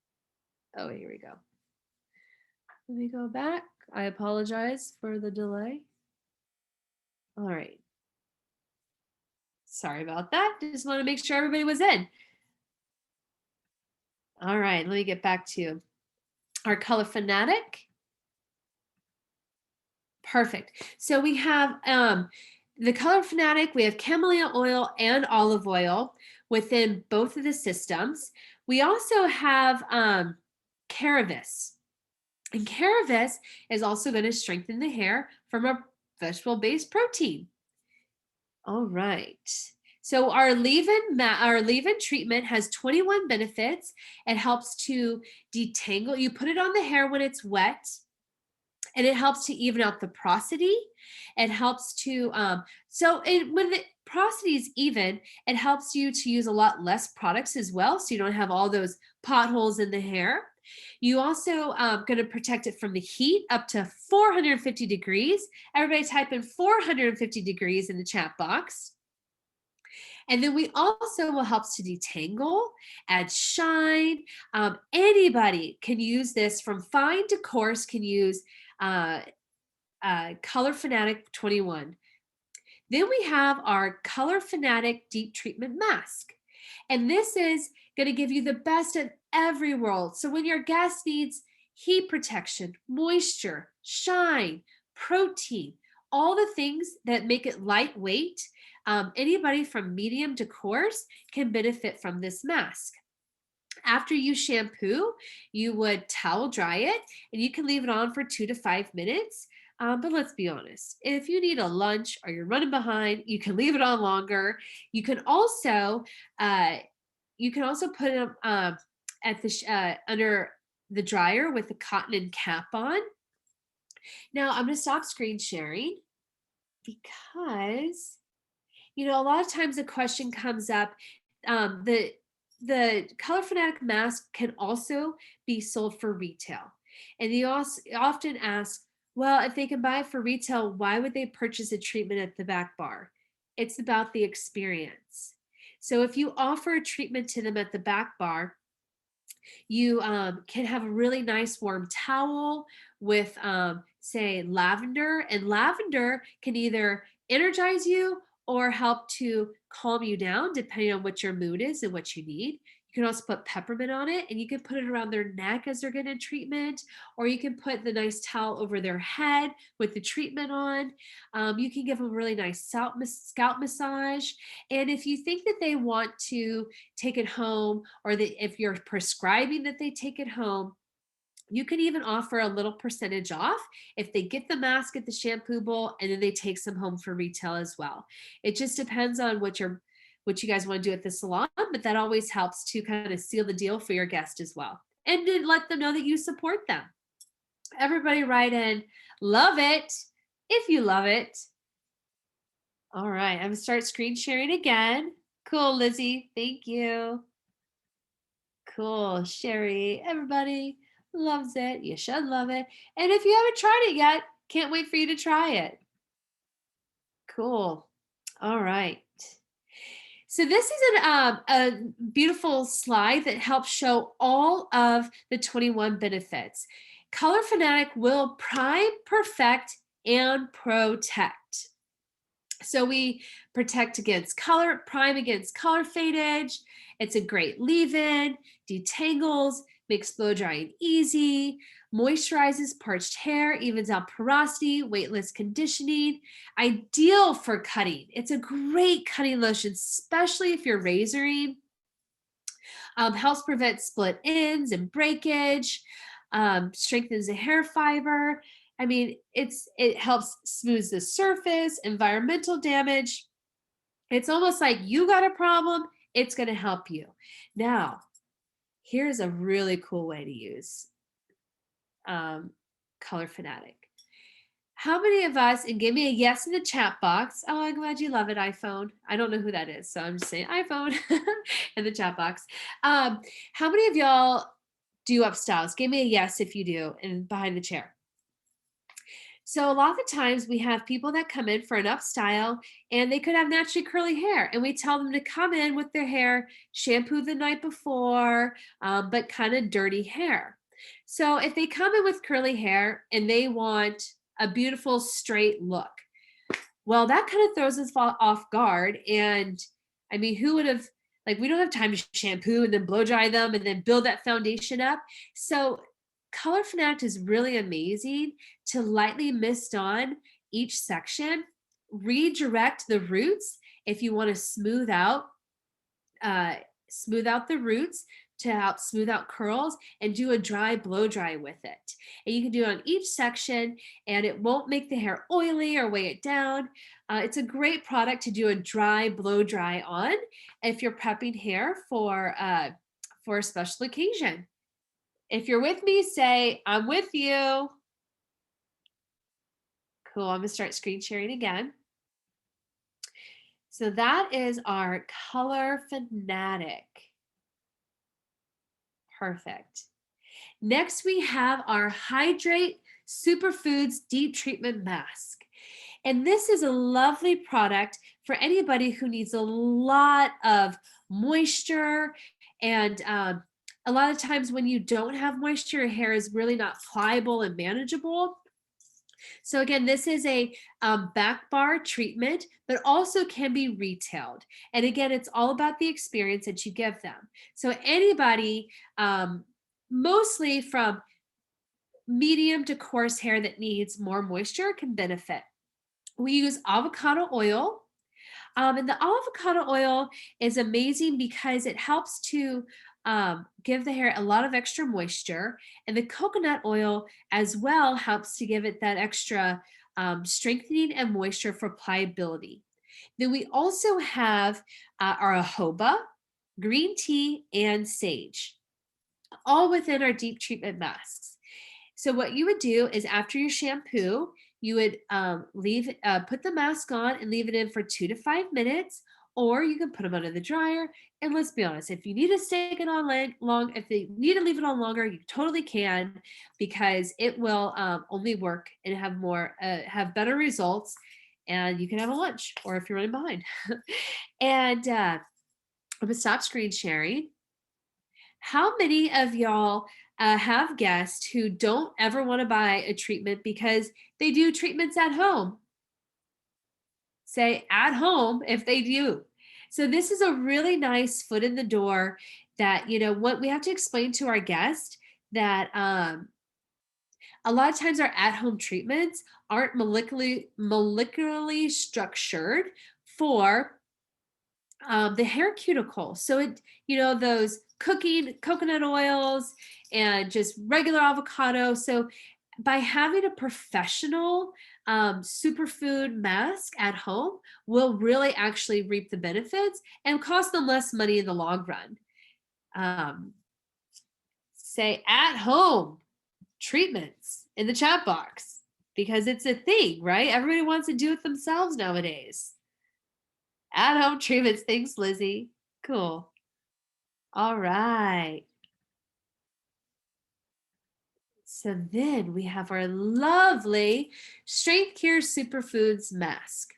Oh, here we go. Let me go back. I apologize for the delay. All right. Sorry about that. Just want to make sure everybody was in. All right, let me get back to our Color Fanatic. Perfect. So we have the Color Fanatic, we have camellia oil and olive oil within both of the systems. We also have Caravis. And Caravis is also going to strengthen the hair from a vegetable-based protein. All right. So our leave-in treatment has 21 benefits. It helps to detangle. You put it on the hair when it's wet, and it helps to even out the porosity. It helps to, when the porosity is even, it helps you to use a lot less products as well, so you don't have all those potholes in the hair. You also going to protect it from the heat up to 450 degrees. Everybody type in 450 degrees in the chat box. And then we also will help to detangle, add shine. Anybody can use this, from fine to coarse, can use Color Fanatic 21. Then we have our Color Fanatic Deep Treatment Mask. And this is going to give you the best of every world. So when your guest needs heat protection, moisture, shine, protein, all the things that make it lightweight, anybody from medium to coarse can benefit from this mask. After you shampoo, you would towel dry it, and you can leave it on for 2 to 5 minutes. But let's be honest, if you need a lunch or you're running behind, you can leave it on longer. You can also put it at the under the dryer with the cotton cap on. Now I'm going to stop screen sharing because, a lot of times a question comes up. The Color Fanatic mask can also be sold for retail. And you also often ask, well, if they can buy it for retail, why would they purchase a treatment at the back bar? It's about the experience. So if you offer a treatment to them at the back bar, you can have a really nice warm towel with, say, lavender. And lavender can either energize you or help to calm you down, depending on what your mood is and what you need. You can also put peppermint on it, and you can put it around their neck as they're getting treatment, or you can put the nice towel over their head with the treatment on. You can give them a really nice scalp massage. And if you think that they want to take it home, or that if you're prescribing that they take it home, you can even offer a little percentage off if they get the mask at the shampoo bowl and then they take some home for retail as well. It just depends on what you guys want to do at the salon, but that always helps to kind of seal the deal for your guest as well, and to let them know that you support them. Everybody write in, love it, if you love it. All right, I'm gonna start screen sharing again. Cool, Lizzie, thank you. Cool, Sherry, everybody loves it. You should love it. And if you haven't tried it yet, can't wait for you to try it. Cool. All right. So this is a beautiful slide that helps show all of the 21 benefits. Color Fanatic will prime, perfect, and protect. So we protect against color, prime against color fadage. It's a great leave-in, detangles, makes blow drying easy, moisturizes parched hair, evens out porosity, weightless conditioning, ideal for cutting. It's a great cutting lotion, especially if you're razoring. Helps prevent split ends and breakage, strengthens the hair fiber. I mean, it helps smooth the surface, environmental damage. It's almost like you got a problem, it's going to help you. Now, here's a really cool way to use Color Fanatic. How many of us, and give me a yes in the chat box. Oh, I'm glad you love it, iPhone. I don't know who that is, so I'm just saying iPhone in the chat box. How many of y'all do up styles? Give me a yes if you do, and behind the chair. So a lot of the times we have people that come in for an up style, and they could have naturally curly hair, and we tell them to come in with their hair shampooed the night before, but kind of dirty hair. So if they come in with curly hair and they want a beautiful straight look, well, that kind of throws us off guard. And I mean, who would have, like, we don't have time to shampoo and then blow dry them and then build that foundation up. So Color Fanatic is really amazing to lightly mist on each section, redirect the roots if you want to smooth out the roots to help smooth out curls, and do a dry blow dry with it. And you can do it on each section, and it won't make the hair oily or weigh it down. It's a great product to do a dry blow dry on if you're prepping hair for a special occasion. If you're with me, say, I'm with you. Cool, I'm gonna start screen sharing again. So that is our Color Fanatic. Perfect. Next, we have our Hydrate Superfoods Deep Treatment Mask. And this is a lovely product for anybody who needs a lot of moisture. And a lot of times when you don't have moisture, your hair is really not pliable and manageable. So again, this is a back bar treatment, but also can be retailed. And again, it's all about the experience that you give them. So anybody, mostly from medium to coarse hair that needs more moisture, can benefit. We use avocado oil. And the avocado oil is amazing because it helps to give the hair a lot of extra moisture. And the coconut oil as well helps to give it that extra strengthening and moisture for pliability. Then we also have our jojoba, green tea, and sage, all within our deep treatment masks. So what you would do is after your shampoo, you would put the mask on and leave it in for 2 to 5 minutes, or you can put them under the dryer. And let's be honest, if you need to stick it on if they need to leave it on longer, you totally can, because it will only work and have better results, and you can have a lunch, or if you're running behind. And I'm gonna stop screen sharing. How many of y'all have guests who don't ever want to buy a treatment because they do treatments at home? Say at home if they do. So this is a really nice foot in the door that, what we have to explain to our guest that a lot of times our at-home treatments aren't molecularly structured for the hair cuticle. So those cooking coconut oils and just regular avocado. So by having a professional superfood mask at home will really actually reap the benefits and cost them less money in the long run. Say at home treatments in the chat box, because it's a thing, right? Everybody wants to do it themselves nowadays. At home treatments. Thanks, Lizzie. Cool. All right. So then we have our lovely Strength Cure Superfoods mask.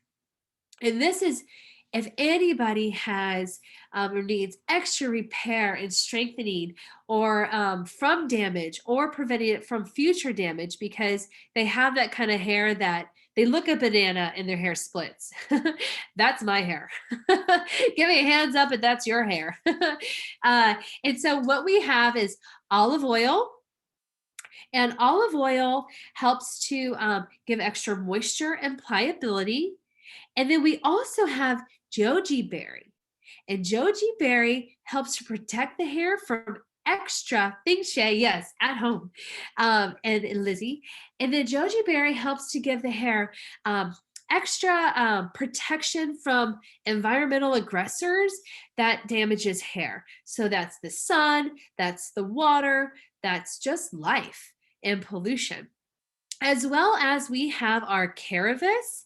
And this is if anybody has or needs extra repair and strengthening, or from damage, or preventing it from future damage, because they have that kind of hair that they look a banana and their hair splits. That's my hair. Give me a hands up if that's your hair. And so what we have is olive oil. And olive oil helps to give extra moisture and pliability. And then we also have goji berry. And goji berry helps to protect the hair from extra, thanks Shay, yes, at home, and Lizzie. And then goji berry helps to give the hair extra protection from environmental aggressors that damages hair. So that's the sun, that's the water, that's just life and pollution. As well as we have our caravis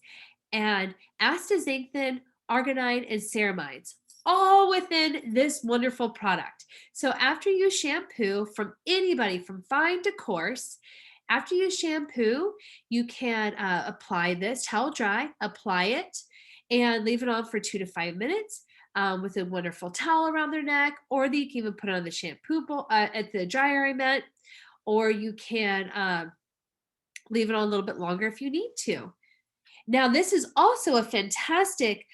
and astaxanthin, arginine, and ceramides, all within this wonderful product. So after you shampoo, from anybody from fine to coarse, after you shampoo, you can apply this, towel dry, apply it, and leave it on for 2 to 5 minutes with a wonderful towel around their neck, or you can even put it on the shampoo bowl, at the dryer, I meant, or you can leave it on a little bit longer if you need to. Now, this is also a fantastic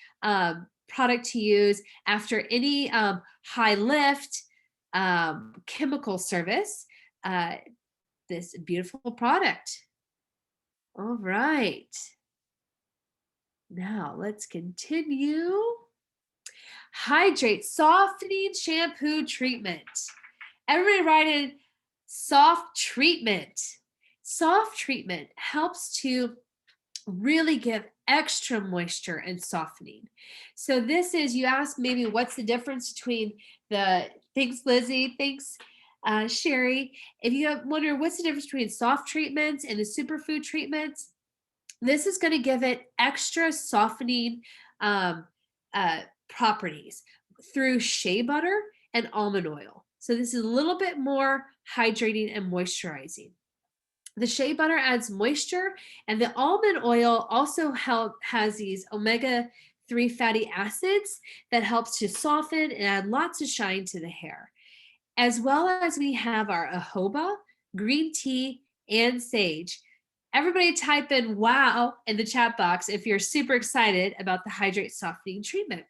product to use after any high lift chemical service. This beautiful product. All right. Now let's continue. Hydrate Softening Shampoo Treatment. Everybody write in soft treatment. Soft treatment helps to really give extra moisture and softening. So this is, you ask maybe what's the difference between thanks Lizzie, thanks Sherry. If you wonder what's the difference between soft treatments and the superfood treatments, this is going to give it extra softening properties through shea butter and almond oil. So this is a little bit more hydrating and moisturizing. The shea butter adds moisture, and the almond oil also has these omega-3 fatty acids that helps to soften and add lots of shine to the hair. As well as we have our jojoba, green tea, and sage. Everybody type in wow in the chat box if you're super excited about the Hydrate Softening Treatment.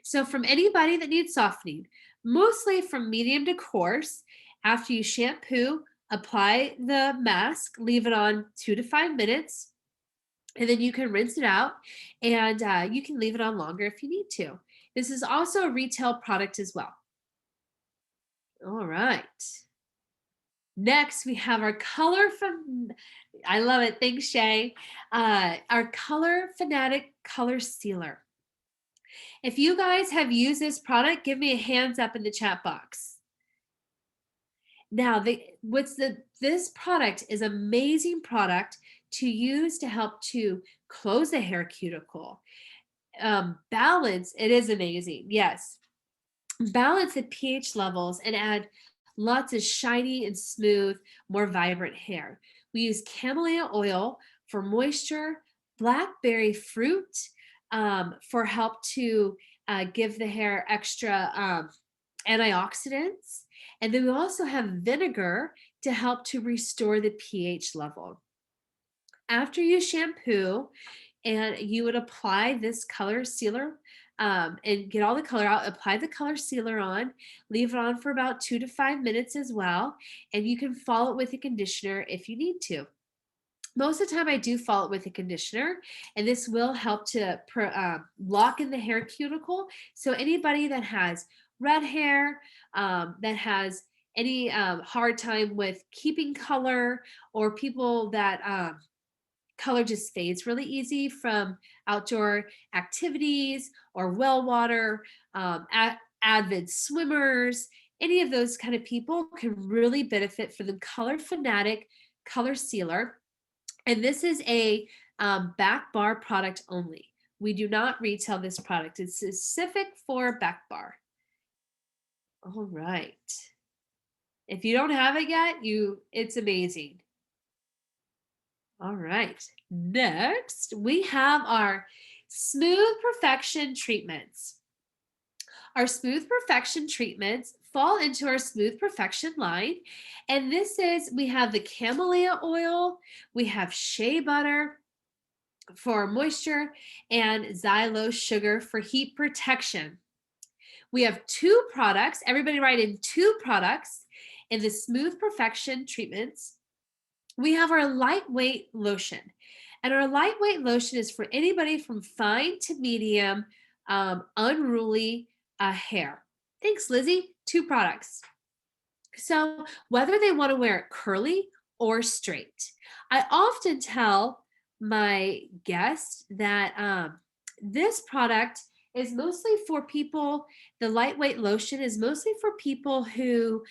So from anybody that needs softening, mostly from medium to coarse, after you shampoo, apply the mask, leave it on 2 to 5 minutes, and then you can rinse it out, and you can leave it on longer if you need to. This is also a retail product as well. All right. Next, we have our Color from, I love it. Thanks, Shay. Our Color Fanatic Color Sealer. If you guys have used this product, give me a hands up in the chat box. Now, this product is an amazing product to use to help to close the hair cuticle. Balance, it is amazing, yes. Balance the pH levels and add lots of shiny and smooth, more vibrant hair. We use camellia oil for moisture, blackberry fruit for help to give the hair extra antioxidants. And then we also have vinegar to help to restore the pH level. After you shampoo, and you would apply this color sealer and get all the color out, apply the color sealer on, leave it on for about 2 to 5 minutes as well, and you can follow it with a conditioner if you need to. Most of the time I do follow it with a conditioner, and this will help to lock in the hair cuticle. So anybody that has red hair, that has any hard time with keeping color, or people that color just fades really easy from outdoor activities or well water, avid swimmers, any of those kind of people can really benefit from the Color Fanatic Color Sealer. And this is a back bar product only. We do not retail this product. It's specific for back bar. All right. If you don't have it yet, it's amazing. All right. Next, we have our Smooth Perfection treatments. Our Smooth Perfection treatments fall into our Smooth Perfection line. And we have the camellia oil, we have shea butter for moisture, and xylose sugar for heat protection. We have 2 products. Everybody write in 2 products in the Smooth Perfection treatments. We have our lightweight lotion. And our lightweight lotion is for anybody from fine to medium unruly hair. Thanks, Lizzie. 2 products. So whether they want to wear it curly or straight, I often tell my guests that this product is mostly for people, the lightweight lotion is mostly for people who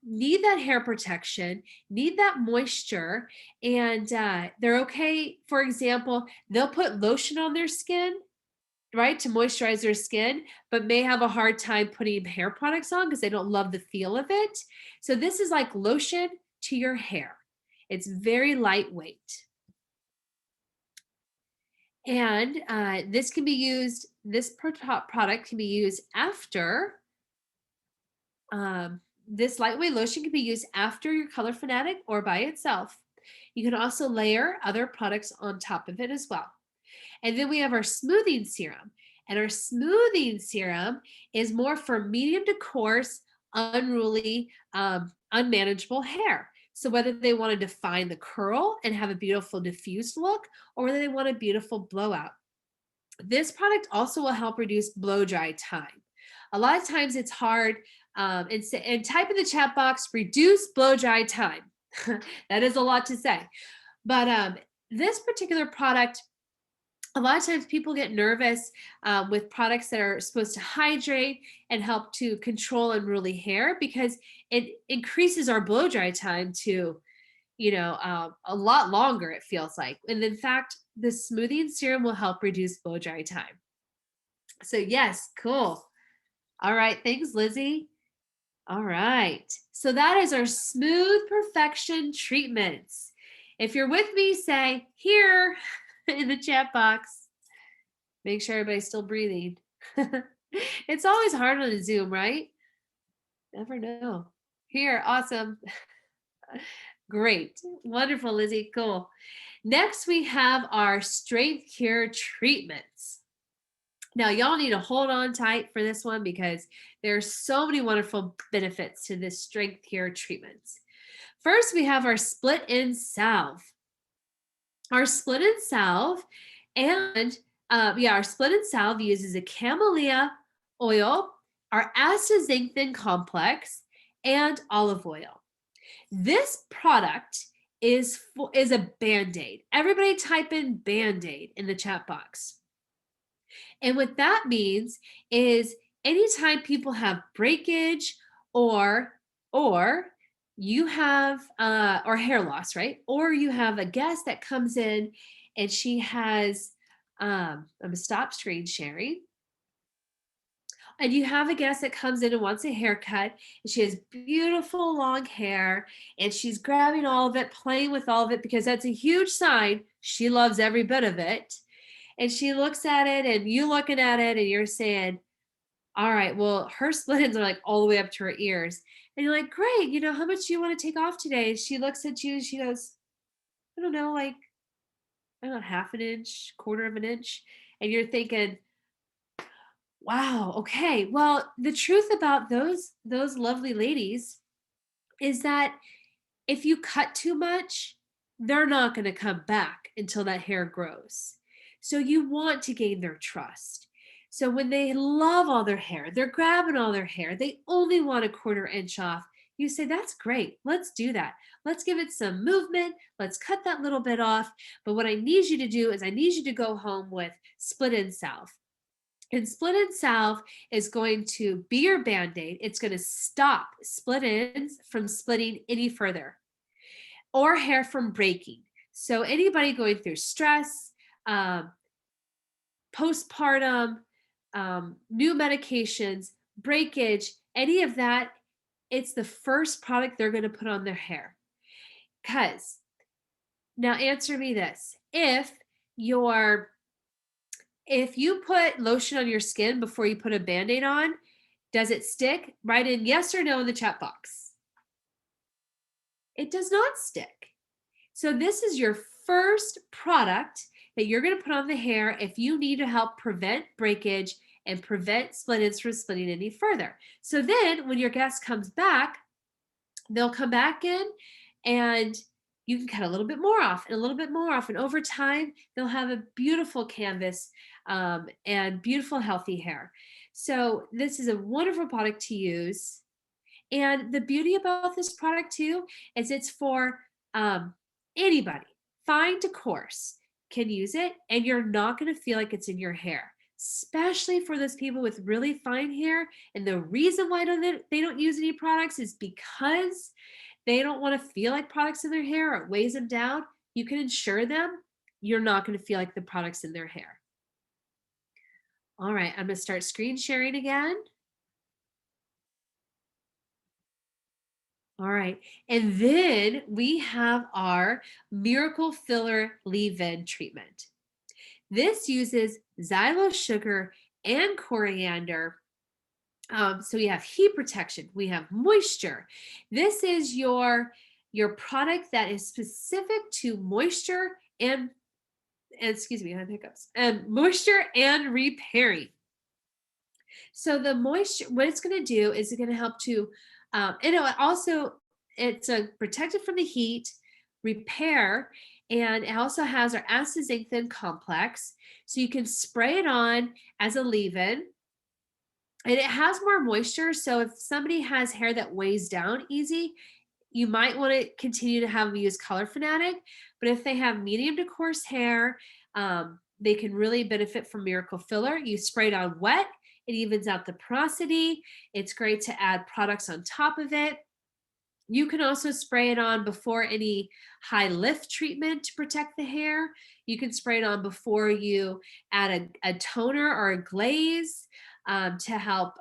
need that hair protection, need that moisture, and they're okay. For example, they'll put lotion on their skin, right, to moisturize their skin, but may have a hard time putting hair products on because they don't love the feel of it. So this is like lotion to your hair. It's very lightweight. And this product can be used after, this lightweight lotion can be used after your Color Fanatic or by itself. You can also layer other products on top of it as well. And then we have our smoothing serum. And our smoothing serum is more for medium to coarse, unruly, unmanageable hair. So whether they want to define the curl and have a beautiful diffused look, or whether they want a beautiful blowout. This product also will help reduce blow dry time. A lot of times it's hard, and type in the chat box, reduce blow dry time. That is a lot to say. But this particular product, a lot of times people get nervous with products that are supposed to hydrate and help to control unruly hair, because it increases our blow dry time to, a lot longer, it feels like. And in fact, the smoothing serum will help reduce blow dry time. So yes, cool. All right. Thanks, Lizzie. All right. So that is our smooth perfection treatments. If you're with me, say here in the chat box. Make sure everybody's still breathing. It's always hard on a Zoom, right? Never know. Here, awesome. Great. Wonderful, Lizzie. Cool. Next, we have our strength cure treatments. Now, y'all need to hold on tight for this one because there's so many wonderful benefits to this strength cure treatments. First, we have our split end salve. Our split end salve and our split end salve uses a camellia oil, our astaxanthin complex, and olive oil. This product is a Band-Aid. Everybody type in Band-Aid in the chat box. And what that means is anytime people have breakage or you have or hair loss, right? Or you have a guest that comes in and she has I'm gonna stop screen sharing. And you have a guest that comes in and wants a haircut, and she has beautiful long hair, and she's grabbing all of it, playing with all of it, because that's a huge sign she loves every bit of it. And she looks at it, and you looking at it, and you're saying, all right, well, her split ends are like all the way up to her ears. And you're like, great, you know, how much do you want to take off today? And she looks at you and she goes, I don't know, like, I don't know, half an inch, quarter of an inch. And you're thinking, wow, okay. Well, the truth about those lovely ladies is that if you cut too much, they're not going to come back until that hair grows. So you want to gain their trust. So when they love all their hair, they're grabbing all their hair, they only want a quarter inch off. You say, that's great. Let's do that. Let's give it some movement. Let's cut that little bit off. But what I need you to do is I need you to go home with split end salve. And split end salve is going to be your Band-Aid. It's going to stop split ends from splitting any further or hair from breaking. So anybody going through stress, postpartum, new medications, breakage, any of that, it's the first product they're going to put on their hair. Because now answer me this. If you put lotion on your skin before you put a Band-Aid on, does it stick? Write in yes or no in the chat box. It does not stick. So this is your first product that you're going to put on the hair if you need to help prevent breakage and prevent split ends from splitting any further. So then when your guest comes back, they'll come back in and you can cut a little bit more off and a little bit more off. And over time, they'll have a beautiful canvas and beautiful, healthy hair. So this is a wonderful product to use. And the beauty about this product too, is it's for anybody, fine to coarse, can use it, and you're not going to feel like it's in your hair, especially for those people with really fine hair. And the reason why they don't use any products is because they don't want to feel like products in their hair or it weighs them down. You can ensure them you're not going to feel like the products in their hair. All right, I'm going to start screen sharing again. All right, and then we have our Miracle Filler Leave-In treatment. This uses xylo sugar and coriander. So we have heat protection, we have moisture. This is your product that is specific to moisture and excuse me, I have hiccups, and moisture and repairing. So the moisture, what it's going to do is it's going to help to, it's protected from the heat, repair, and it also has our astaxanthin complex. So you can spray it on as a leave-in. And it has more moisture. So if somebody has hair that weighs down easy, you might want to continue to have them use Color Fanatic. But if they have medium to coarse hair, they can really benefit from Miracle Filler. You spray it on wet. It evens out the porosity. It's great to add products on top of it. You can also spray it on before any high lift treatment to protect the hair. You can spray it on before you add a toner or a glaze to help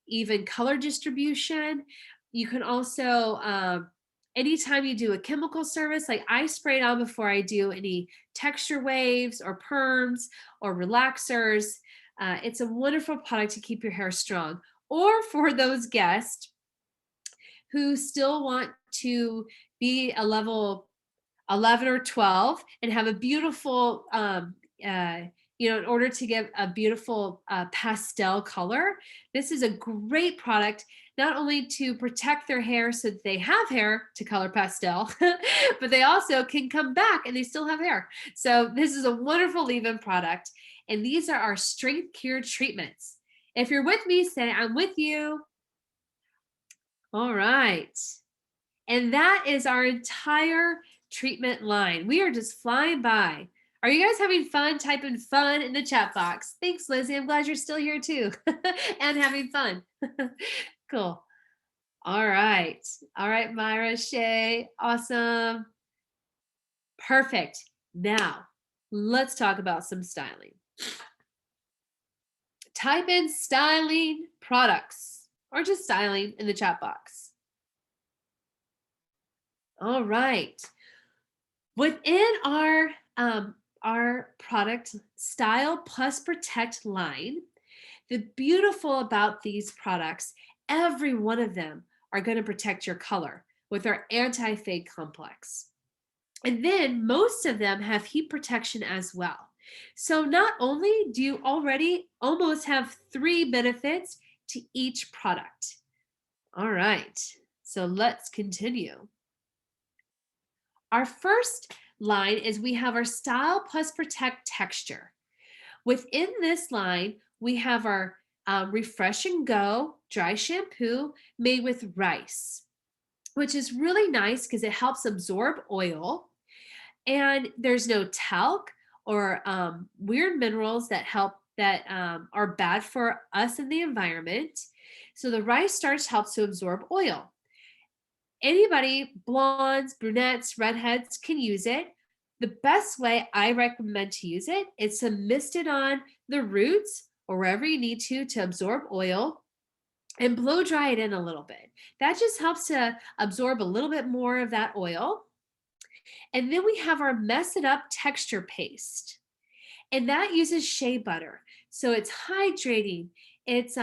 even color distribution. You can also, anytime you do a chemical service, like I spray it on before I do any texture waves or perms or relaxers. It's a wonderful product to keep your hair strong. Or for those guests who still want to be a level 11 or 12 and have a beautiful, in order to get a beautiful pastel color, this is a great product, not only to protect their hair so that they have hair to color pastel, but they also can come back and they still have hair. So this is a wonderful leave-in product. And these are our strength cured treatments. If you're with me, say, I'm with you. All right. And that is our entire treatment line. We are just flying by. Are you guys having fun? Typing fun in the chat box. Thanks, Lizzie. I'm glad you're still here too and having fun. Cool. All right. All right, Myra, Shay. Awesome. Perfect. Now, let's talk about some styling. Type in styling products or just styling in the chat box. All right. Within our product Style Plus Protect line, the beautiful about these products, every one of them are going to protect your color with our anti-fade complex. And then most of them have heat protection as well. So not only do you already almost have 3 benefits to each product. All right, so let's continue. Our first line is we have our Style Plus Protect texture. Within this line, we have our Refresh and Go dry shampoo made with rice, which is really nice because it helps absorb oil. And there's no talc or weird minerals that are bad for us in the environment. So the rice starch helps to absorb oil. Anybody, blondes, brunettes, redheads, can use it. The best way I recommend to use it is to mist it on the roots or wherever you need to absorb oil and blow dry it in a little bit. That just helps to absorb a little bit more of that oil. And then we have our Mess It Up texture paste. And that uses shea butter. So it's hydrating. It's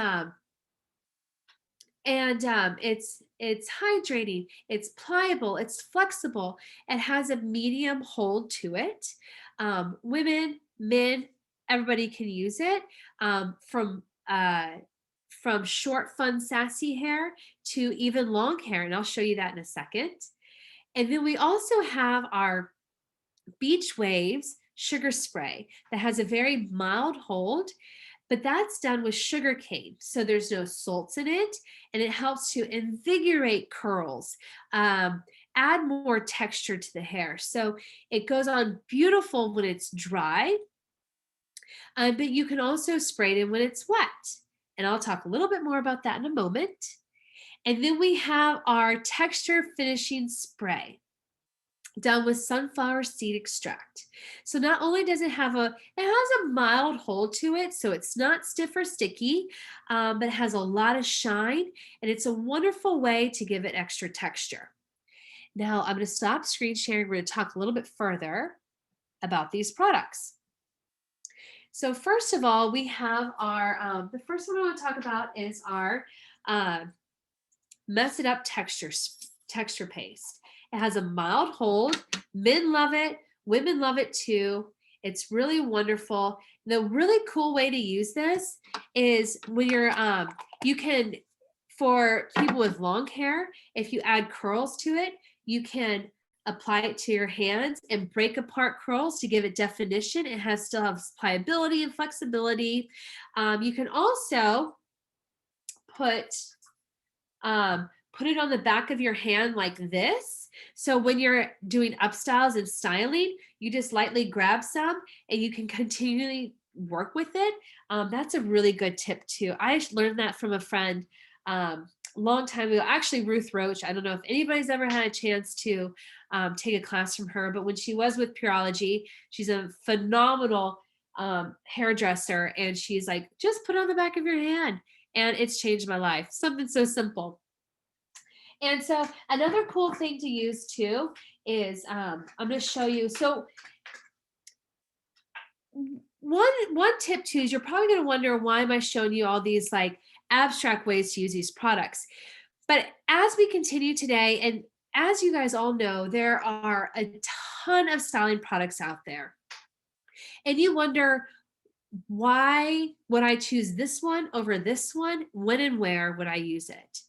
hydrating, it's pliable, it's flexible, it has a medium hold to it. Women, men, everybody can use it, from short, fun, sassy hair to even long hair, and I'll show you that in a second. And then we also have our Beach Waves sugar spray that has a very mild hold, but that's done with sugar cane. So there's no salts in it, and it helps to invigorate curls, add more texture to the hair. So it goes on beautiful when it's dry, but you can also spray it in when it's wet. And I'll talk a little bit more about that in a moment. And then we have our texture finishing spray done with sunflower seed extract. So not only does it has a mild hold to it, so it's not stiff or sticky, but it has a lot of shine, and it's a wonderful way to give it extra texture. Now I'm going to stop screen sharing. We're going to talk a little bit further about these products. So first of all, we have our, the first one I want to talk about is our Mess It Up texture paste. It has a mild hold. Men love it. Women love it too. It's really wonderful. The really cool way to use this is when you're, you can, for people with long hair, if you add curls to it, you can apply it to your hands and break apart curls to give it definition. It still has pliability and flexibility. You can also put it on the back of your hand like this. So when you're doing upstyles and styling, you just lightly grab some and you can continually work with it. That's a really good tip too. I learned that from a friend a long time ago, actually Ruth Roach. I don't know if anybody's ever had a chance to take a class from her, but when she was with Pureology, she's a phenomenal hairdresser, and she's like, just put it on the back of your hand and it's changed my life. Something so simple. And so another cool thing to use too is I'm going to show you. So one tip too is you're probably going to wonder, why am I showing you all these like abstract ways to use these products? But as we continue today, and as you guys all know, there are a ton of styling products out there. And you wonder, why would I choose this one over this one? When and where would I use it?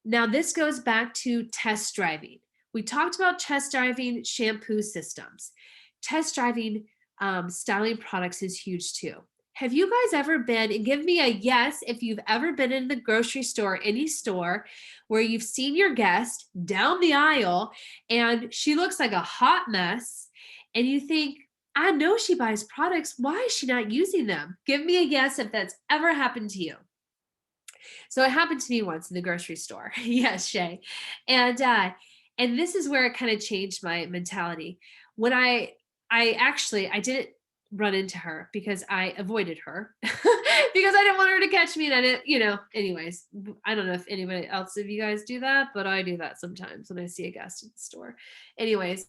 Now, this goes back to test driving. We talked about test driving shampoo systems. Test driving styling products is huge too. Have you guys ever been, and give me a yes if you've ever been in the grocery store, any store, where you've seen your guest down the aisle and she looks like a hot mess, and you think, I know she buys products. Why is she not using them? Give me a yes if that's ever happened to you. So it happened to me once in the grocery store. Yes, Shay. And this is where it kind of changed my mentality. When I didn't run into her because I avoided her because I didn't want her to catch me. And I didn't, anyways, I don't know if anybody else of you guys do that, but I do that sometimes when I see a guest at the store. Anyways,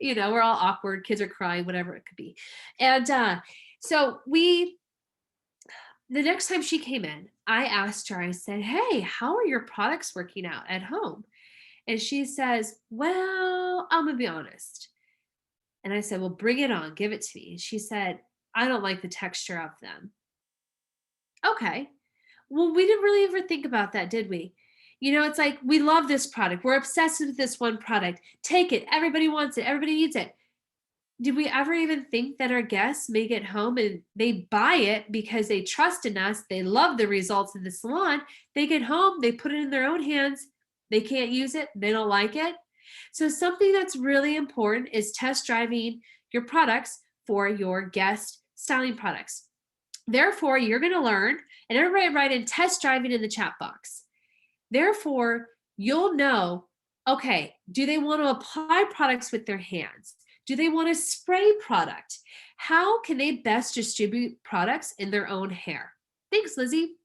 we're all awkward. Kids are crying, whatever it could be. And so the next time she came in, I asked her, I said, hey, how are your products working out at home? And she says, well, I'm going to be honest. And I said, well, bring it on. Give it to me. And she said, I don't like the texture of them. Okay. Well, we didn't really ever think about that, did we? It's like, we love this product. We're obsessed with this one product. Take it. Everybody wants it. Everybody needs it. Did we ever even think that our guests may get home and they buy it because they trust in us? They love the results in the salon. They get home, they put it in their own hands. They can't use it. They don't like it. So something that's really important is test driving your products for your guest styling products. Therefore, you're going to learn, and everybody write in test driving in the chat box. Therefore, you'll know, okay, do they want to apply products with their hands? Do they want to spray product? How can they best distribute products in their own hair? Thanks, Lizzie.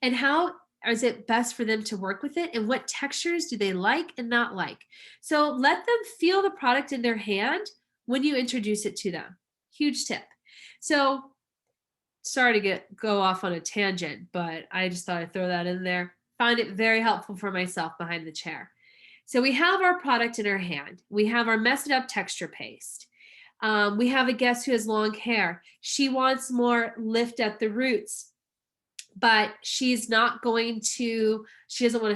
And how is it best for them to work with it? And what textures do they like and not like? So let them feel the product in their hand when you introduce it to them. Huge tip. So sorry to go off on a tangent, but I just thought I'd throw that in there. Find it very helpful for myself behind the chair. So we have our product in our hand. We have our messed up texture paste. We have a guest who has long hair. She wants more lift at the roots, but she doesn't want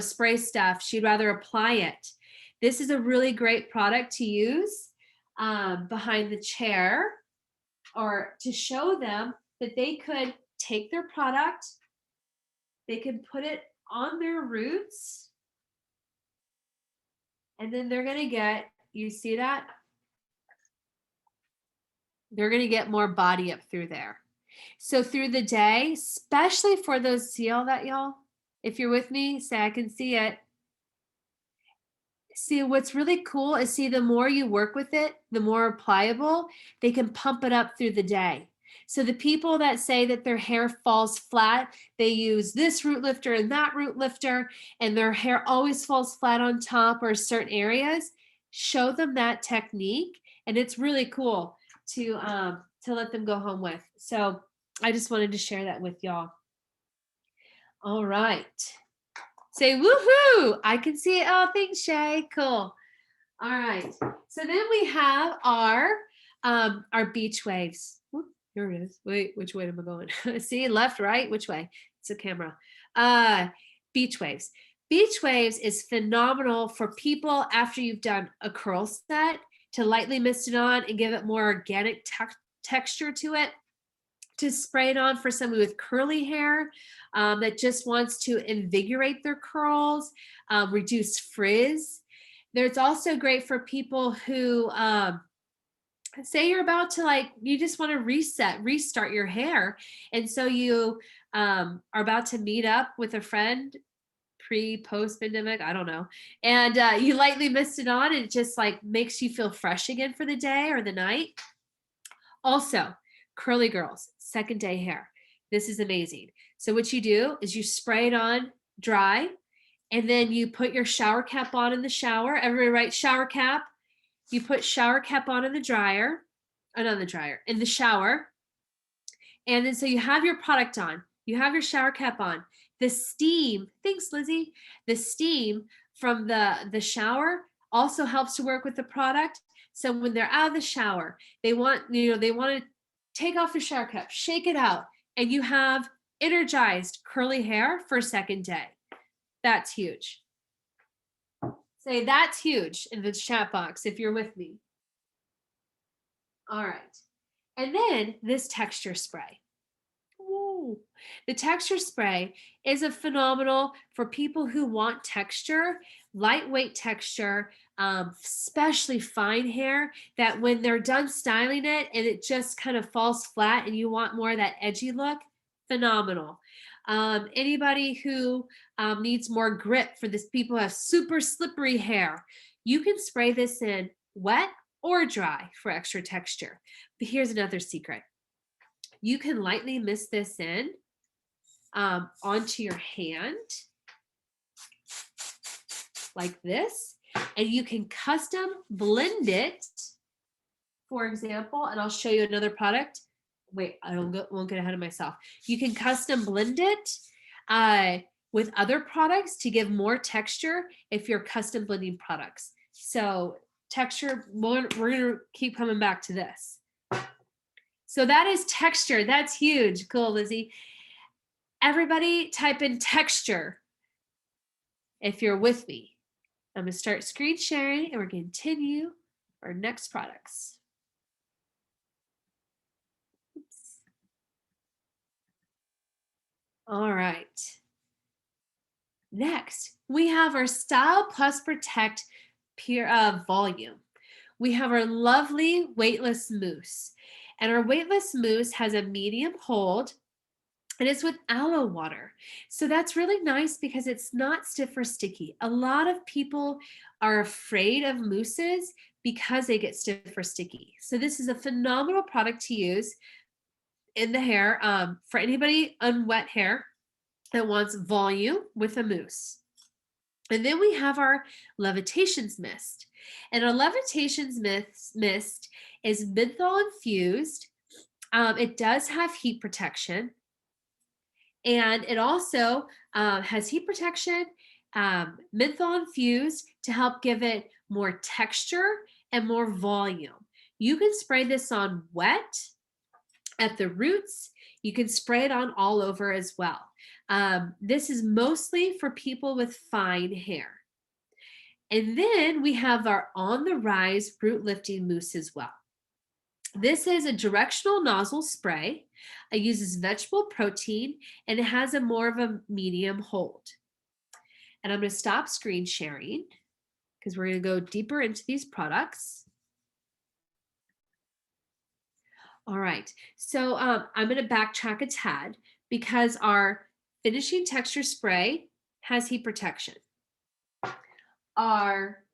to spray stuff. She'd rather apply it. This is a really great product to use behind the chair, or to show them that they could take their product, they could put it on their roots, and then they're going to get, you see that? They're going to get more body up through there. So through the day, especially for those, see all that, y'all? If you're with me, say I can see it. See, what's really cool is, see, the more you work with it, the more pliable, they can pump it up through the day. So the people that say that their hair falls flat, they use this root lifter and that root lifter, and their hair always falls flat on top or certain areas, show them that technique. And it's really cool to let them go home with. So I just wanted to share that with y'all. All right. Say woohoo! I can see it. Oh, thanks, Shay. Cool. All right. So then we have our beach waves. Whoop, here it is. Wait, which way am I going? See, left, right, which way? It's a camera. Beach waves. Beach waves is phenomenal for people after you've done a curl set, to lightly mist it on and give it more organic texture to it. To spray it on for someone with curly hair that just wants to invigorate their curls, reduce frizz. There's also great for people who say you're about to you just want to restart your hair. And so you are about to meet up with a friend post pandemic, I don't know. And you lightly mist it on and it just makes you feel fresh again for the day or the night. Also, curly girls, second day hair. This is amazing. So what you do is you spray it on dry, and then you put your shower cap on in the shower. Everybody write shower cap. You put shower cap on in the dryer, not in the dryer, in the shower. And then so you have your product on, you have your shower cap on. The steam, thanks Lizzie, the steam from the shower also helps to work with the product. So when they're out of the shower, they want to take off the shower cap, shake it out, and you have energized curly hair for a second day. That's huge. Say that's huge in the chat box if you're with me. All right. And then this texture spray. Ooh. The texture spray is a phenomenal for people who want texture, lightweight texture, especially fine hair, that when they're done styling it and it just kind of falls flat and you want more of that edgy look, phenomenal. Anybody who needs more grip for this, people who have super slippery hair, you can spray this in wet or dry for extra texture. But here's another secret. You can lightly mist this in onto your hand like this, and you can custom blend it, for example, and I'll show you another product. Wait, I won't get ahead of myself. You can custom blend it with other products to give more texture if you're custom blending products. So texture, we're gonna keep coming back to this. So that is texture. That's huge. Cool, Lizzie. Everybody type in texture if you're with me. I'm going to start screen sharing and we're going to continue our next products. Oops. All right. Next, we have our Style Plus Protect Pure Volume. We have our lovely weightless mousse. And our weightless mousse has a medium hold, and it's with aloe water. So that's really nice because it's not stiff or sticky. A lot of people are afraid of mousses because they get stiff or sticky. So this is a phenomenal product to use in the hair for anybody on wet hair that wants volume with a mousse. And then we have our Levitations Mist. And our Levitations Mist is menthol infused. It does have heat protection. And it also has heat protection, menthol infused to help give it more texture and more volume. You can spray this on wet at the roots. You can spray it on all over as well. This is mostly for people with fine hair. And then we have our On the Rise Root Lifting Mousse as well. This is a directional nozzle spray. It uses vegetable protein and it has a more of a medium hold. And I'm going to stop screen sharing because we're going to go deeper into these products. All right, so I'm going to backtrack a tad because our finishing texture spray has heat protection. Our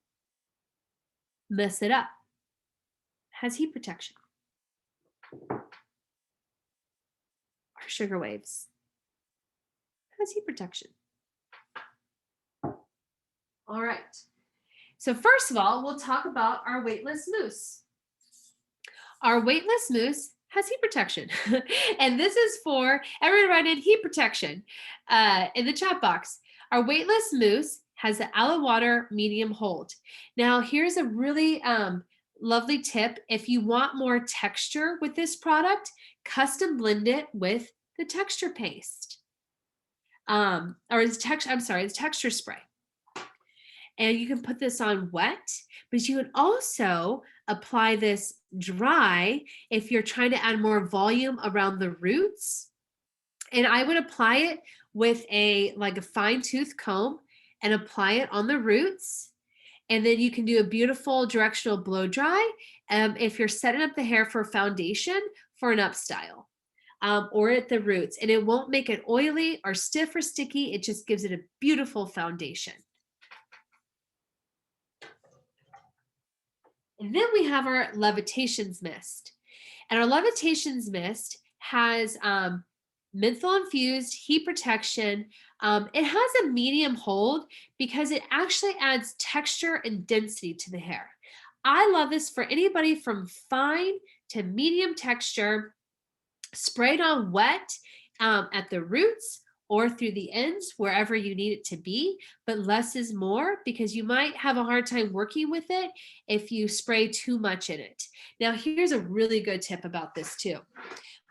Mess It Up has heat protection. Our Sugar Waves has heat protection. All right. So first of all, we'll talk about our weightless mousse. Our weightless mousse has heat protection. And this is for everyone write in heat protection in the chat box. Our weightless mousse has the aloe water medium hold. Now here's a really lovely tip. If you want more texture with this product, custom blend it with the texture paste. The texture spray. And you can put this on wet, but you can also apply this dry if you're trying to add more volume around the roots. And I would apply it with a fine tooth comb and apply it on the roots. And then you can do a beautiful directional blow dry if you're setting up the hair for foundation for an up style or at the roots. And it won't make it oily or stiff or sticky. It just gives it a beautiful foundation. And then we have our Levitations Mist. And our Levitations Mist has menthol infused heat protection. It has a medium hold because it actually adds texture and density to the hair. I love this for anybody from fine to medium texture, sprayed on wet at the roots or through the ends, wherever you need it to be, but less is more because you might have a hard time working with it if you spray too much in it. Now, here's a really good tip about this too.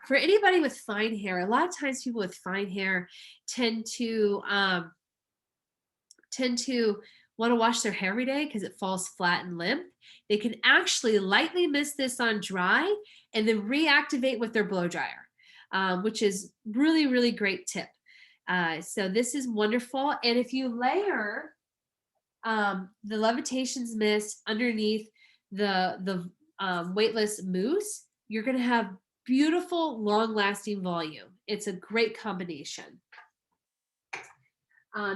For anybody with fine hair, a lot of times people with fine hair tend to want to wash their hair every day because it falls flat and limp. They can actually lightly mist this on dry and then reactivate with their blow dryer, which is really, really great tip. So this is wonderful. And if you layer the Levitations mist underneath the weightless mousse, you're going to have beautiful, long-lasting volume. It's a great combination.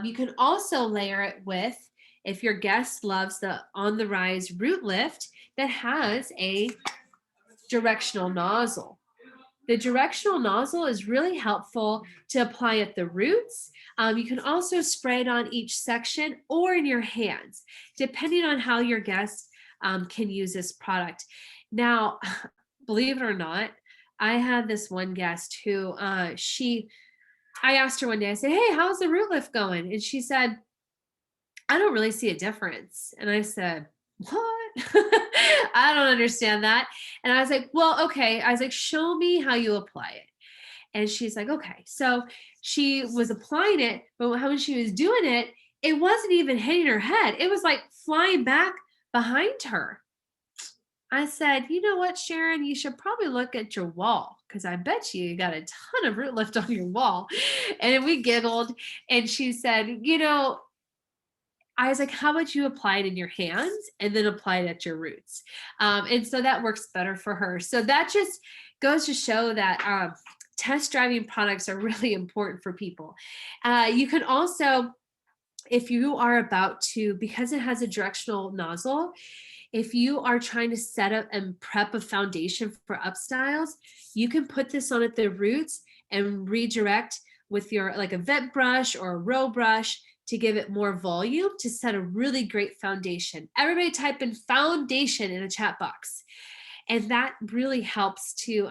You can also layer it with, if your guest loves the On the Rise Root Lift that has a directional nozzle. The directional nozzle is really helpful to apply at the roots. You can also spray it on each section or in your hands, depending on how your guest can use this product. Now, believe it or not, I had this one guest who I asked her one day, I said, hey, how's the root lift going? And she said, I don't really see a difference. And I said, what? I don't understand that. And I was like, well, okay. I was like, show me how you apply it. And she's like, okay. So she was applying it, but when she was doing it, it wasn't even hitting her head. It was like flying back behind her. I said, you know what, Sharon, you should probably look at your wall because I bet you got a ton of root lift on your wall. And we giggled. And she said, you know, I was like, how about you apply it in your hands and then apply it at your roots? And so that works better for her. So that just goes to show that test driving products are really important for people. You can also, if you are about to, because it has a directional nozzle, if you are trying to set up and prep a foundation for upstyles, you can put this on at the roots and redirect with your like a vet brush or a row brush to give it more volume to set a really great foundation. Everybody type in foundation in a chat box. And that really helps to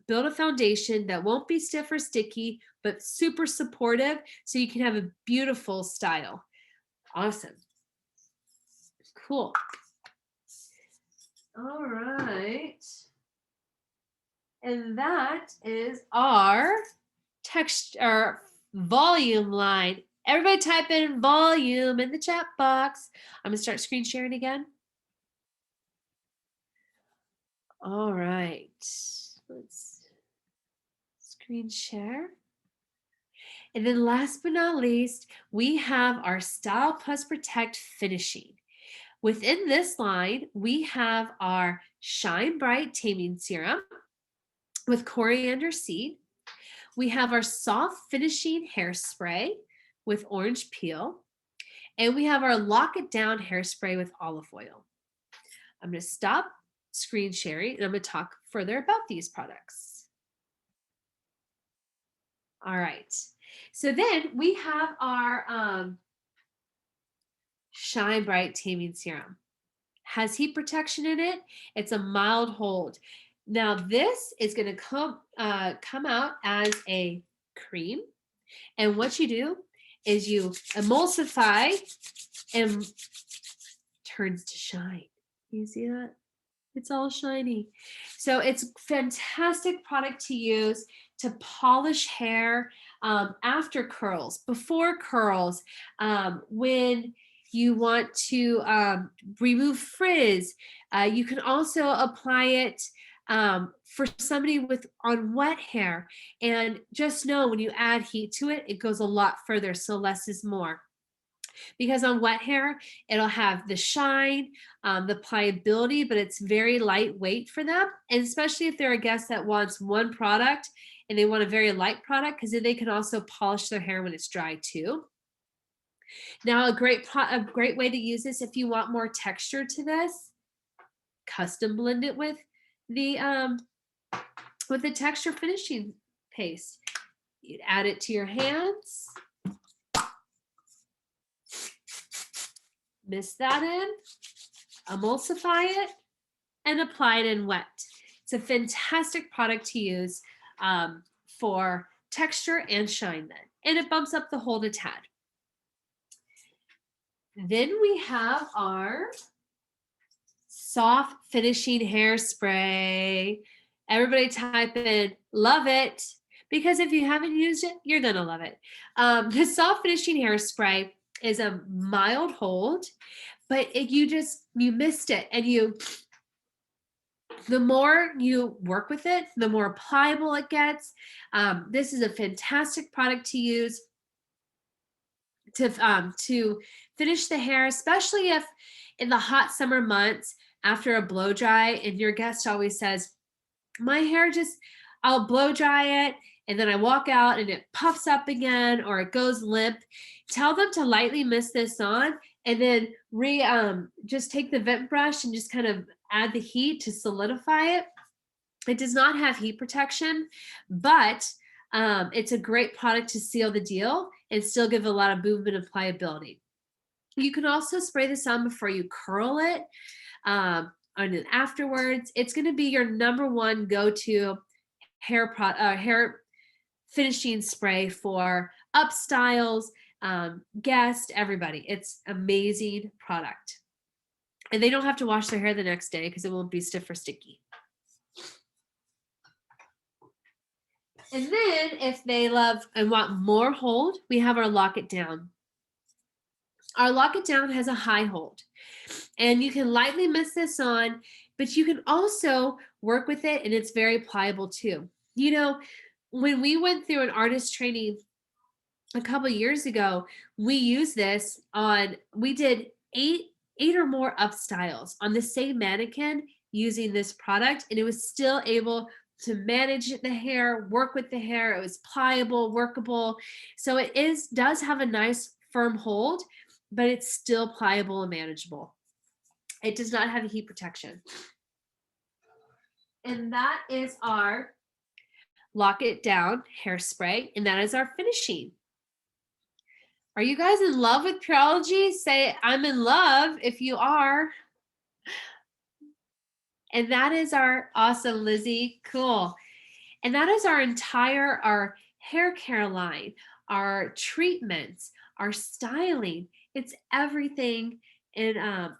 build a foundation that won't be stiff or sticky, but super supportive so you can have a beautiful style. Awesome. Cool. All right. And that is our text or volume line. Everybody type in volume in the chat box. I'm gonna start screen sharing again. All right. Let's screen share. And then last but not least, we have our Style Plus Protect finishing. Within this line, we have our Shine Bright Taming Serum with coriander seed. We have our soft finishing hairspray with orange peel. And we have our Lock It Down hairspray with olive oil. I'm going to stop screen sharing and I'm going to talk further about these products. All right. So then we have our Shine Bright Taming Serum. Has heat protection in it. It's a mild hold. Now this is going to come out as a cream. And what you do is you emulsify and turns to shine. You see that? It's all shiny. So it's a fantastic product to use to polish hair after curls, before curls, when you want to remove frizz. You can also apply it for somebody with on wet hair, and just know when you add heat to it, it goes a lot further, so less is more. Because on wet hair, it'll have the shine, the pliability, but it's very lightweight for them. And especially if they're a guest that wants one product and they want a very light product, because then they can also polish their hair when it's dry too. Now, a great way to use this if you want more texture to this, custom blend it with the texture finishing paste. You add it to your hands. Mix that in, emulsify it, and apply it in wet. It's a fantastic product to use for texture and shine then, and it bumps up the hold a tad. Then we have our soft finishing hairspray. Everybody type in love it, because if you haven't used it, you're gonna love it. The soft finishing hairspray is a mild hold, but you missed it, and the more you work with it, the more pliable it gets. This is a fantastic product to use to finish the hair, especially if in the hot summer months after a blow dry, and your guest always says, my hair I'll blow dry it and then I walk out and it puffs up again or it goes limp. Tell them to lightly mist this on and then just take the vent brush and just kind of add the heat to solidify it. It does not have heat protection, but it's a great product to seal the deal and still give a lot of movement and pliability. You can also spray this on before you curl it, and then afterwards. It's going to be your number one go-to hair finishing spray for up styles, guests, everybody. It's amazing product. And they don't have to wash their hair the next day because it won't be stiff or sticky. And then if they love and want more hold, we have our Lock It Down. Our Lock It Down has a high hold, and you can lightly mist this on, but you can also work with it, and it's very pliable too. You know, when we went through an artist training a couple years ago, we used this we did eight or more up styles on the same mannequin using this product, and it was still able to manage the hair, work with the hair. It was pliable, workable. So it does have a nice firm hold, but it's still pliable and manageable. It does not have a heat protection. And that is our Lock It Down hairspray, and that is our finishing. Are you guys in love with Pureology? Say, I'm in love if you are. And that is our awesome, Lizzie. Cool. And that is our hair care line, our treatments, our styling. It's everything and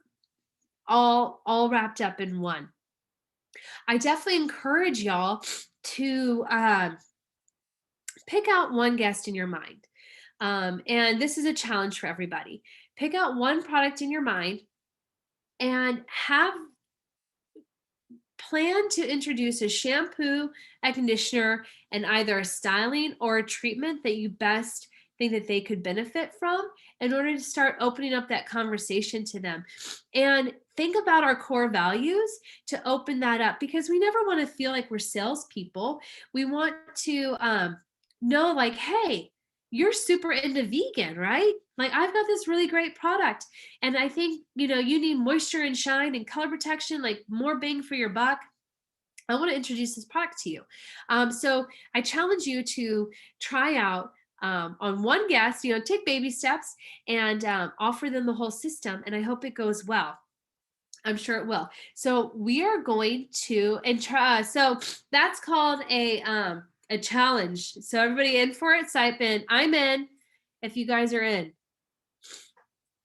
all wrapped up in one. I definitely encourage y'all to pick out one guest in your mind. And this is a challenge for everybody. Pick out one product in your mind and plan to introduce a shampoo, a conditioner, and either a styling or a treatment that you best think that they could benefit from in order to start opening up that conversation to them. And think about our core values to open that up, because we never want to feel like we're salespeople. We want to know, like, hey, you're super into vegan, right? Like, I've got this really great product, and I think, you need moisture and shine and color protection, like more bang for your buck. I want to introduce this product to you. So I challenge you to try out on one guest, take baby steps and offer them the whole system. And I hope it goes well. I'm sure it will. So we are going to try. So that's called a challenge. So everybody in for it, type in, I'm in, if you guys are in.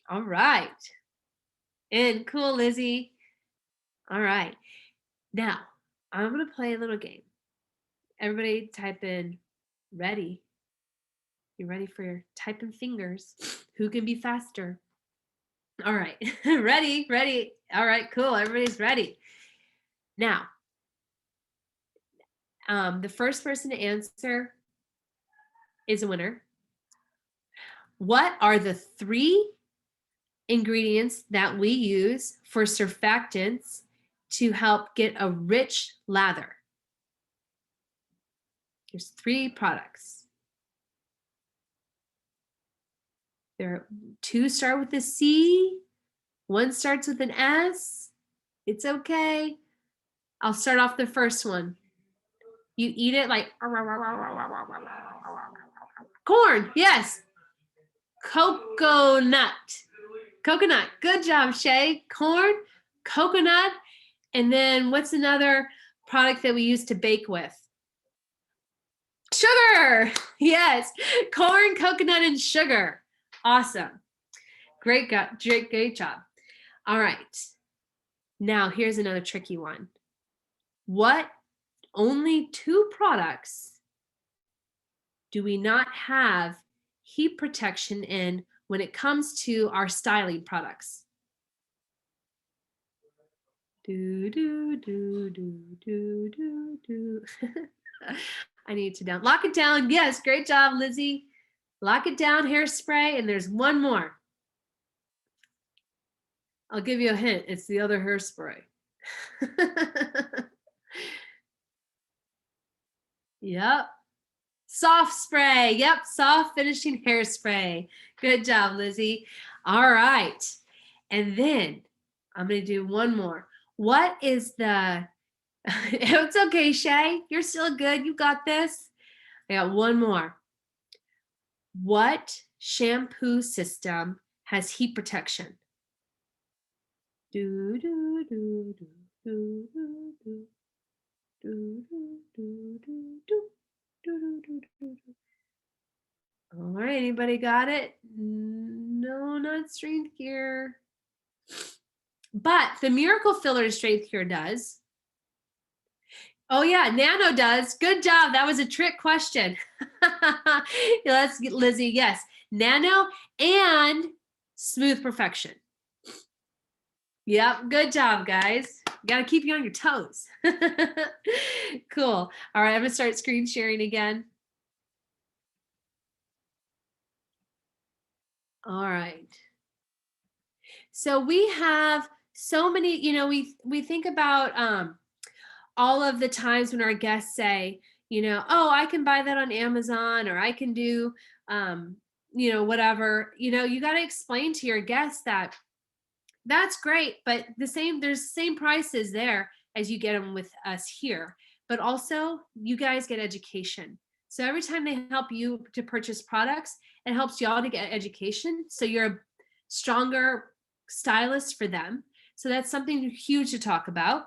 All right. In. Cool, Lizzie. All right. Now, I'm going to play a little game. Everybody type in ready. You ready for your typing fingers? Who can be faster? All right. Ready. All right, cool. Everybody's ready. Now, the first person to answer is a winner. What are the 3 ingredients that we use for surfactants to help get a rich lather? There's 3 products. There 2 start with a C, 1 starts with an S. It's okay. I'll start off the first one. You eat it like corn. Yes. Coconut. Coconut. Good job, Shay. Corn, coconut, and then what's another product that we use to bake with? Sugar. Yes. Corn, coconut, and sugar. Awesome. Great job. All right. Now here's another tricky one. What only 2 products do we not have heat protection in when it comes to our styling products? Do, do, do, do, do, do, do. I need to lock it down. Yes, great job, Lizzie. Lock it down, hairspray, and there's one more. I'll give you a hint. It's the other hairspray. Yep. Soft spray. Yep. Soft finishing hairspray. Good job, Lizzie. All right. And then I'm going to do one more. What is the, it's okay, Shay. You're still good. You got this. I got one more. What shampoo system has heat protection? Do, do, do, do, do, do, do. Do, do, do, do, do, do, do, do, do. All right, anybody got it? No, not Strength Cure. But the Miracle Filler Strength Cure does. Oh yeah, Nano does. Good job. That was a trick question. Let's get Lizzie. Yes, Nano and Smooth Perfection. Yep, good job, guys. Got to keep you on your toes. Cool. All right, I'm going to start screen sharing again. All right. So we have so many, we think about all of the times when our guests say, oh, I can buy that on Amazon, or I can do, whatever. You got to explain to your guests that that's great, but there's the same prices there as you get them with us here. But also, you guys get education. So every time they help you to purchase products, it helps y'all to get education. So you're a stronger stylist for them. So that's something huge to talk about.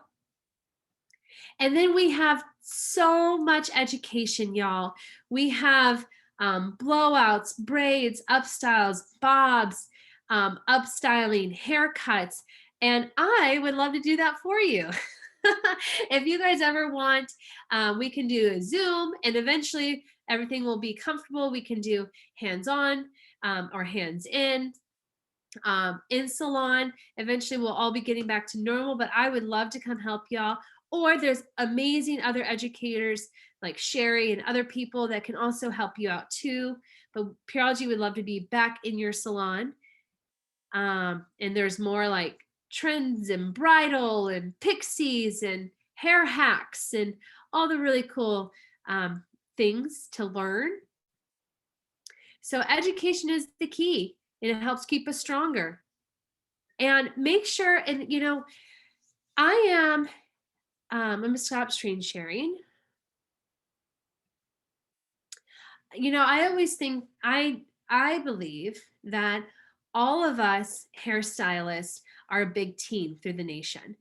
And then we have so much education, y'all. We have blowouts, braids, upstyles, bobs, upstyling, haircuts, and I would love to do that for you. If you guys ever want, we can do a Zoom, and eventually everything will be comfortable. We can do hands-on or hands-in salon. Eventually we'll all be getting back to normal, but I would love to come help y'all. Or there's amazing other educators like Sherry and other people that can also help you out too. But Pureology would love to be back in your salon. And there's more like trends and bridal and pixies and hair hacks and all the really cool things to learn. So education is the key, and it helps keep us stronger. And make sure, and I'm gonna stop screen sharing. I always think, I believe that all of us hairstylists are a big team through the nation.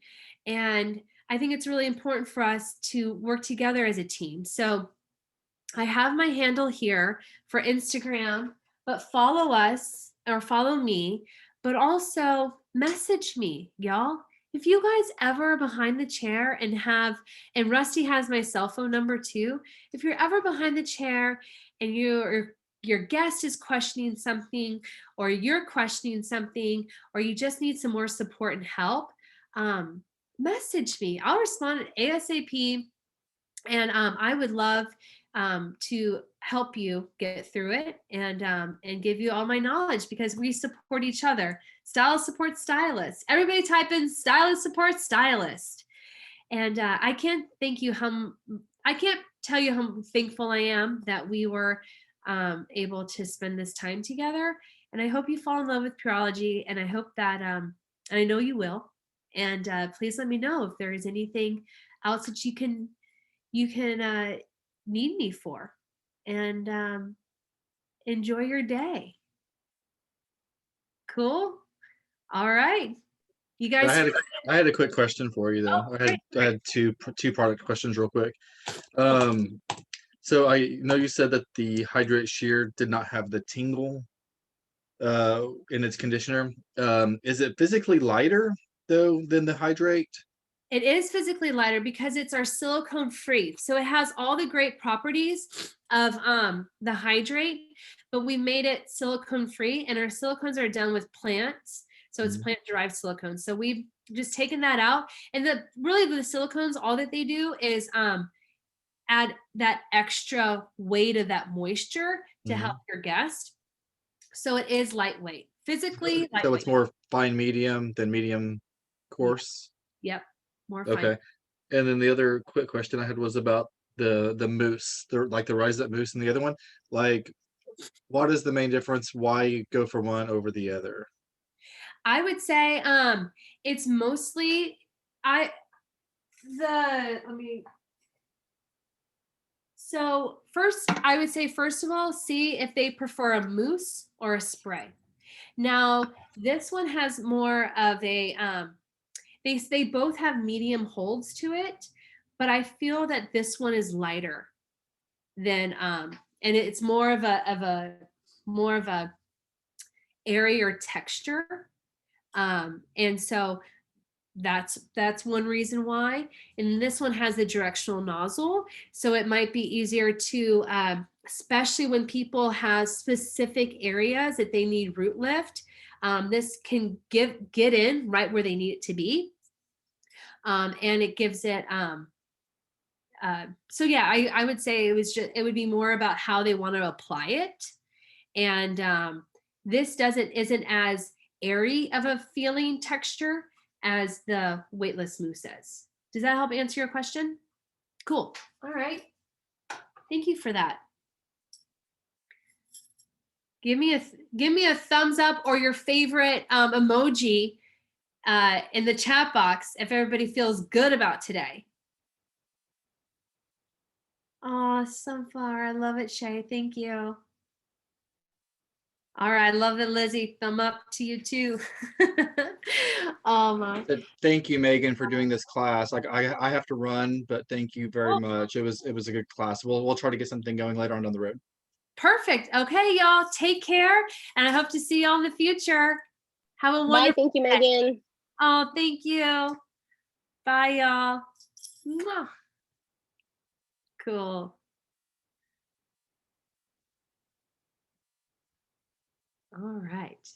And I think it's really important for us to work together as a team. So I have my handle here for Instagram, but follow us or follow me, but also message me, y'all. If you guys ever behind the chair and Rusty has my cell phone number too. If you're ever behind the chair and your guest is questioning something, or you're questioning something, or you just need some more support and help, message me. I'll respond ASAP. And I would love to help you get through it and give you all my knowledge, because we support each other. Stylist support stylist. Everybody type in stylist support stylist. And I can't tell you how thankful I am that we were able to spend this time together. And I hope you fall in love with Pureology, and I hope that, and I know you will. And please let me know if there is anything else that you can you can need me for. And enjoy your day. Cool. All right. You I guys. had a quick question for you though. I had two product questions real quick. So I know you said that the Hydrate Sheer did not have the tingle in its conditioner. Is it physically lighter though than the Hydrate? It is physically lighter because it's our silicone free. So it has all the great properties of the Hydrate, but we made it silicone free, and our silicones are done with plants. So it's plant derived silicone. So we've just taken that out. And the silicones, all that they do is add that extra weight of that moisture to help your guest. So it is lightweight, physically lightweight. So it's more fine medium than medium coarse. Yep, more fine. Okay. And then the other quick question I had was about the mousse, the Rise Up mousse, and the other one. Like, what is the main difference? Why go for one over the other? I would say it's mostly so first I would say, first of all, see if they prefer a mousse or a spray. Now this one has more of a they both have medium holds to it, but I feel that this one is lighter than and it's more of a airier texture. And so that's one reason why. And this one has a directional nozzle, so it might be easier to especially when people have specific areas that they need root lift. This can get in right where they need it to be. And it gives it so yeah, I would say it would be more about how they want to apply it. And this isn't as airy of a feeling texture as the weightless mousse is. Does that help answer your question? Cool. All right. Thank you for that. Give me a thumbs up or your favorite emoji in the chat box if everybody feels good about today. Oh, sunflower. I love it, Shay. Thank you. All right, I love it, Lizzie. Thumb up to you too. Thank you, Megan, for doing this class. Like I have to run, but thank you very much. It was a good class. We'll try to get something going later on down the road. Perfect. Okay, y'all. Take care, and I hope to see y'all in the future. Have a wonderful Bye. Thank you, Megan. Oh, thank you. Bye, y'all. Mwah. Cool. All right.